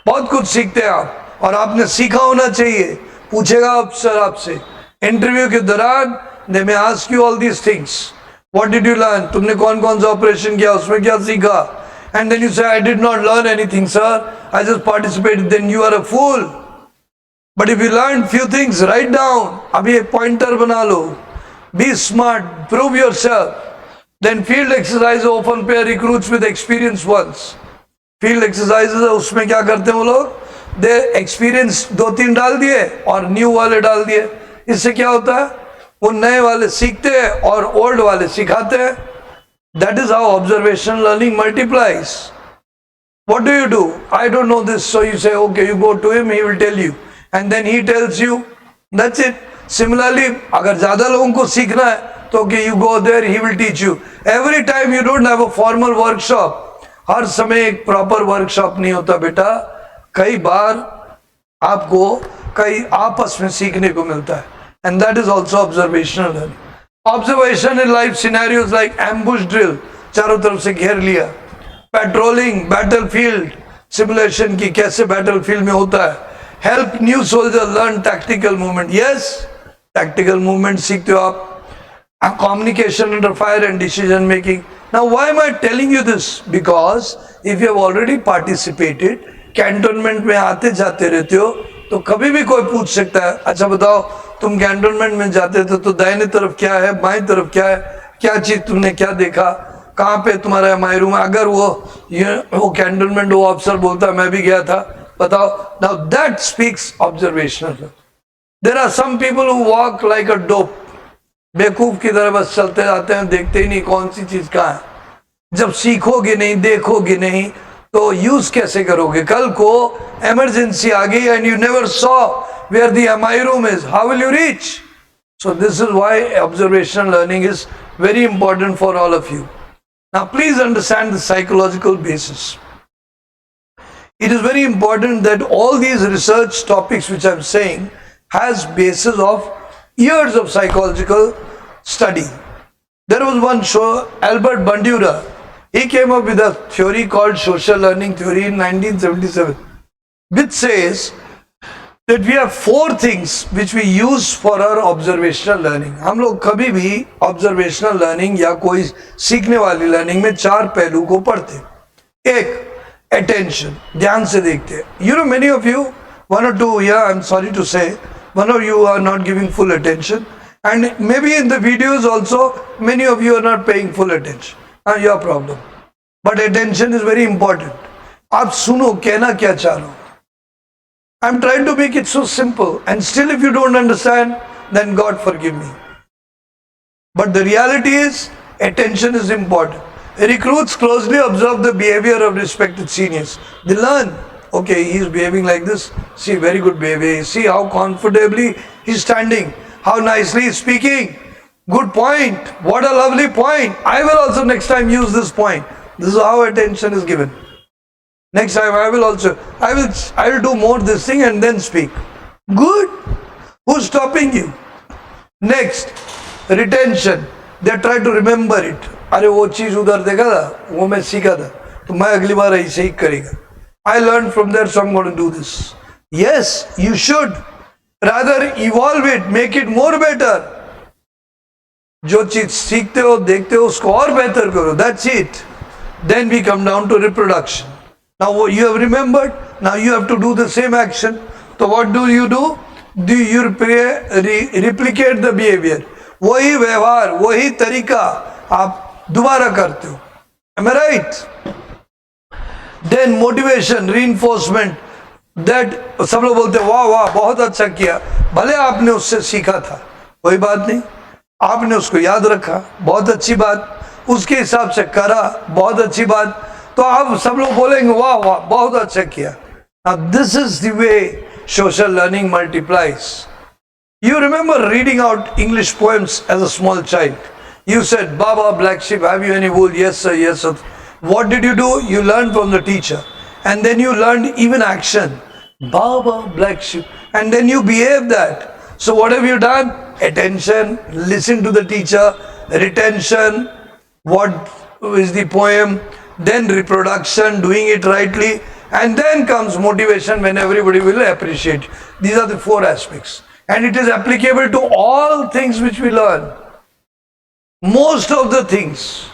बहुत कुछ सीखते हैं आप, और आपने सीखा होना चाहिए. पूछेगा अफसर आपसे इंटरव्यू के दौरान, they may ask you all these things. What did you learn? तुमने कौन कौन सा ऑपरेशन किया, उसमें क्या सीखा? And then you say, I did not learn anything, sir. I just participated. Then you are a fool. But if you learn few things, write down. अभी एक pointer बना लो. Be smart. Prove yourself. Then field exercise often pair recruits with experienced ones. Field exercises उसमें क्या करते हैं वो लोग? They experience 2-3 डाल दिए और new वाले डाल दिए. इससे क्या होता है? वो नए वाले सीखते हैं और old वाले सिखाते हैं. That is how observational learning multiplies. What do? I don't know this, so you say, okay, you go to him, he will tell you. And then he tells you, that's it. Similarly, अगर ज़्यादा लोगों को सीखना है, तो okay, you go there, he will teach you. Every time you don't have a formal workshop. हर समय एक proper workshop नहीं होता बेटा. कई बार आपको कई आपस में सीखने को मिलता है. And that is also observational learning. Observation in life scenarios like ambush drill, चारों तरफ से घेर लिया. Patrolling, battlefield, simulation की कैसे battlefield में होता है. Help new soldier learn tactical movement. Yes, tactical movement सीखते हो आप. Communication under fire and decision making. Now why am I telling you this? Because if you have already participated, cantonment में आते जाते रहते हो, तो कभी भी कोई पूछ सकता है, अच्छा बताओ तुम कैंटोनमेंट में जाते थे तो दाहिने तरफ क्या है, बाएं तरफ क्या है, क्या चीज तुमने क्या देखा, कहाँ पे तुम्हारा माई रूम है. अगर वो कैंटोनमेंट वो अफसर बोलता मैं भी गया था, बताओ. Now that speaks observational. There are some people who walk like a dope. बेवकूफ की तरह बस चलते जाते हैं, देखते ही नहीं कौन सी चीज कहाँ है. जब सीखोगे नहीं, देखोगे नहीं, तो यूज कैसे करोगे? कल को इमरजेंसी आ गई and you never saw where the MI room is, how will you reach? So this is why observational learning is very important for all of you. Now please understand the psychological basis. It is very important that all these research topics which I am saying has basis of years of psychological study. There was one show, Albert Bandura. He came up with a theory called social learning theory in 1977, which says that we have 4 things which we use for our observational learning. हम लोग कभी भी observational learning या कोई सीखने वाली learning में 4 पहलू को पढ़ते. एक, attention, ध्यान से देखते. You know, many of you, 1 or 2, yeah, I'm sorry to say, 1 of you are not giving full attention, and maybe in the videos also, many of you are not paying full attention. Your problem. But attention is very important. आप सुनो कहना क्या चाह रहा हूँ. I'm trying to make it so simple, and still if you don't understand, then God forgive me. But the reality is, attention is important. Recruits closely observe the behavior of respected seniors. They learn, okay, he is behaving like this. See, very good behavior. See how comfortably he is standing, how nicely he is speaking. Good point. What a lovely point. I will also next time use this point. This is how attention is given. Next time I will do more this thing and then speak. Good. Who's stopping you? Next, retention. They try to remember it. अरे वो चीज उधर देखा था, वो मैं सीखा था, तो मैं अगली बार ऐसे ही करेगा. I learned from there, so I'm going to do this. Yes, you should. Rather evolve it, make it more better. जो चीज सीखते हो, देखते हो, उसको और बेहतर करो. That's it. Then we come down to reproduction. Now you have remembered, now you have to do the same action. So what do? Do you replicate the behavior? वही व्यवहार, वही तरीका आप दोबारा करते हो. Am I right? Then motivation, reinforcement. That सब लोग बोलते हैं वाह वाह बहुत अच्छा किया, भले आपने उससे सीखा था, कोई बात नहीं, आपने उसको याद रखा, बहुत अच्छी बात. उसके हिसाब से करा, बहुत अच्छी बात, तो अब सब लोग बोलेंगे वाह वाह बहुत अच्छा किया. Now this is the way social learning multiplies. You remember reading out English poems as a small child. You said, Baba, black sheep, have you any wool? Yes sir, yes sir. What did you do? You learned from the teacher. And then you learned even action. Baba, black sheep. And then you behave that. So what have you done? Attention, listen to the teacher, retention, what is the poem, then reproduction, doing it rightly, and then comes motivation when everybody will appreciate. These are the 4 aspects. And it is applicable to all things which we learn. Most of the things.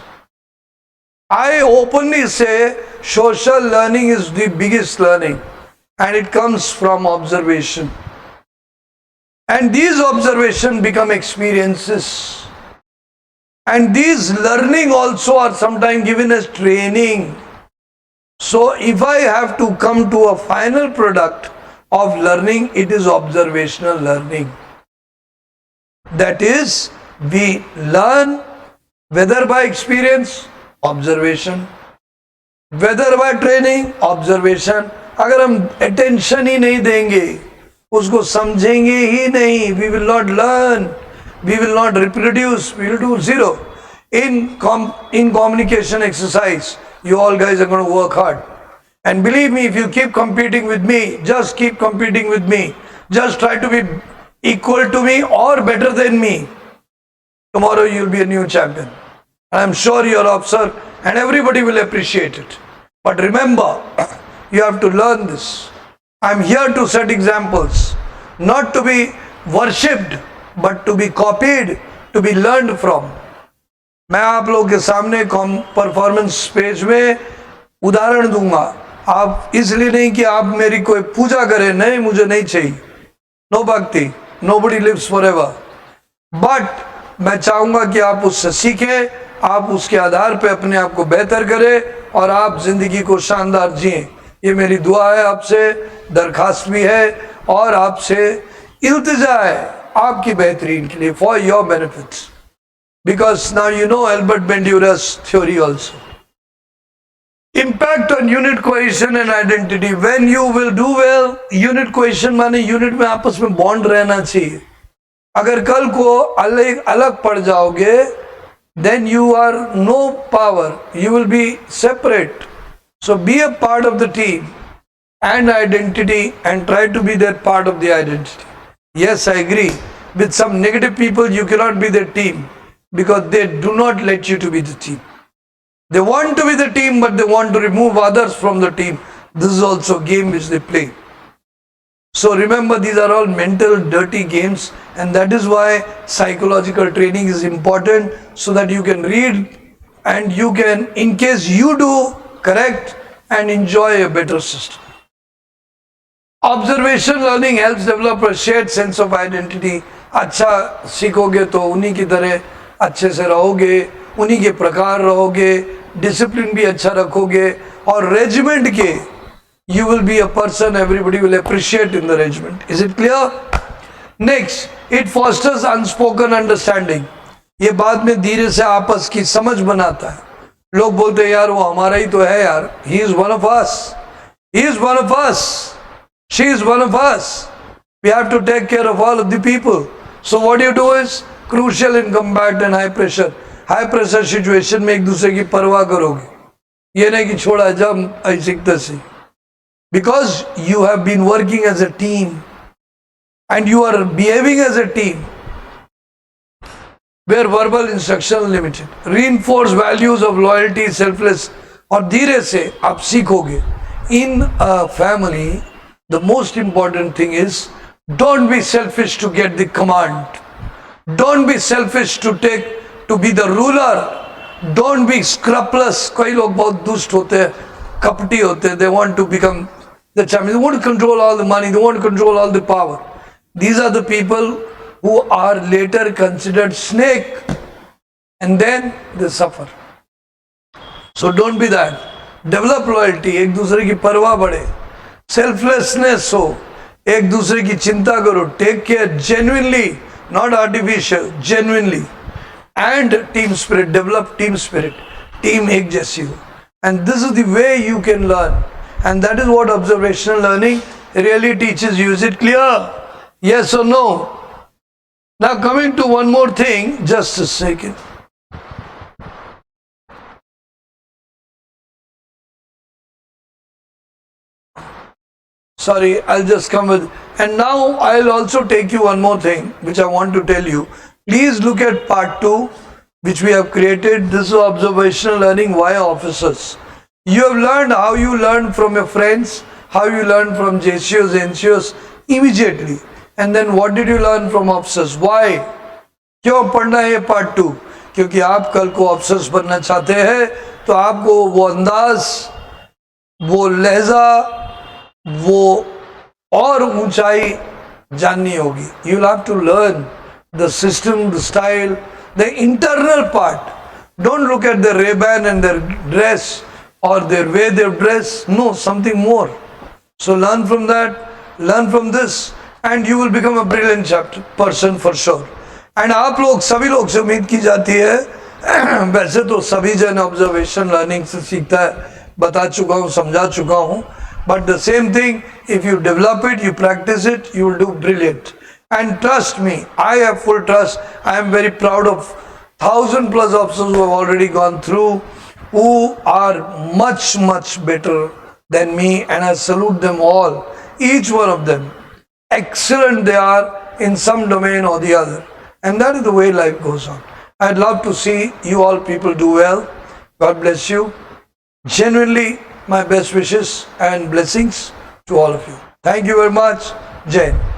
I openly say social learning is the biggest learning, and it comes from observation. And these observations become experiences. And these learning also are sometimes given as training. So if I have to come to a final product of learning, it is observational learning. That is, we learn whether by experience, observation, whether by training, observation. अगर हम attention ही नहीं देंगे, उसको समझेंगे ही नहीं, we will not learn, we will not reproduce, we will do zero. In communication exercise, you all guys are going to work hard. And believe me, if you keep competing with me, just keep competing with me, just try to be equal to me or better than me, tomorrow you'll be a new champion. I'm sure you're observed and everybody will appreciate it. But remember, you have to learn this. I'm here to set examples, not to be worshipped, but to be copied, to be learned from. मैं आप लोगों के सामने performance page में उदाहरण दूंगा. आप इसलिए नहीं कि आप मेरी कोई पूजा करें, नहीं, मुझे नहीं चाहिए. नो भक्ति, nobody lives forever. बट मैं चाहूंगा कि आप उससे सीखें, आप उसके आधार पे अपने आप को बेहतर करें और आप जिंदगी को शानदार जिएं. ये मेरी दुआ है, आपसे दरखास्त भी है और आपसे इल्तिजा है आपकी बेहतरीन के लिए, for your benefits. Because now you know Albert Bandura's theory also. Impact on unit cohesion and identity. When you will do well, unit cohesion माने यूनिट में आपस में बॉन्ड रहना चाहिए. अगर कल को अलग अलग पड़ जाओगे, then you are no power. You will be separate. So be a part of the team and identity and try to be that part of the identity. Yes, I agree. With some negative people, you cannot be their team because they do not let you to be the team. They want to be the team, but they want to remove others from the team. This is also a game which they play. So remember, these are all mental dirty games, and that is why psychological training is important, so that you can read and you can, in case you do, correct and enjoy a better system. Observation learning helps develop a shared sense of identity. अच्छा सीखोगे तो उन्हीं की तरह अच्छे से रहोगे, उन्हीं के प्रकार रहोगे, डिसिप्लिन भी अच्छा रखोगे और रेजिमेंट के you will be a person everybody will appreciate in the regiment. Is it clear? Next, it fosters unspoken understanding. ये बाद में धीरे से आपस की समझ बनाता है. लोग बोलते हैं यार वो हमारा ही तो है यार. He is one of us. He is one of us. She is one of us. We have to take care of all of the people. So what you do is crucial in combat and high pressure. High pressure situation में एक दूसरे की परवाह करोगे. ये नहीं कि छोड़ा जब ऐसे तैसे. Because you have been working as a team and you are behaving as a team where verbal instruction is limited. Reinforce values of loyalty, selfless और धीरे से आप सीखोगे. In a family, the most important thing is don't be selfish to get the command. Don't be selfish to be the ruler. Don't be scrupulous. कई लोग बहुत दुष्ट होते हैं, कपटी होते हैं. They want to become the champion. They want to control all the money. They want to control all the power. These are the people who are later considered snake, and then they suffer. So don't be that. Develop loyalty. एक दूसरे की परवाह बढ़े. Selflessness हो. एक दूसरे की चिंता करो. Take care genuinely, not artificial. Genuinely. and team spirit, develop team spirit, team एक जैसी हो. And this is the way you can learn. And that is what observational learning really teaches you. Is it clear? Yes or no? Now coming to one more thing, just a second. Sorry, I'll just come with, and now I'll also take you one more thing which I want to tell you. Please look at part 2 which we have created. This is observational learning via officers. You have learned how you learn from your friends, how you learn from JCOs, NCOs immediately, and then what did you learn from officers? Why? क्यों पढ़ना है ये part 2? क्योंकि आप कल को officers बनना चाहते हैं तो आपको वो अंदाज, वो लहजा, वो और ऊंचाई जाननी होगी. You will have to learn the system, the style, the internal part. Don't look at the Ray Ban and their dress or their way they dress. No, something more. So learn from that, learn from this, and you will become a brilliant person for sure. And आप लोग सभी लोग से उम्मीद की जाती है, वैसे तो सभी जन ऑब्जर्वेशन लर्निंग से सीखता है, बता चुका हूँ, समझा चुका हूँ, but the same thing, if you develop it, you practice it, you will do brilliant. And trust me, I have full trust. I am very proud of 1,000+ officers who have already gone through, who are much better than me, and I salute them all, each one of them. Excellent they are in some domain or the other, and that is the way life goes on. I'd love to see you all people do well. God bless you. Genuinely, my best wishes and blessings to all of you. Thank you very much. Jai Hind.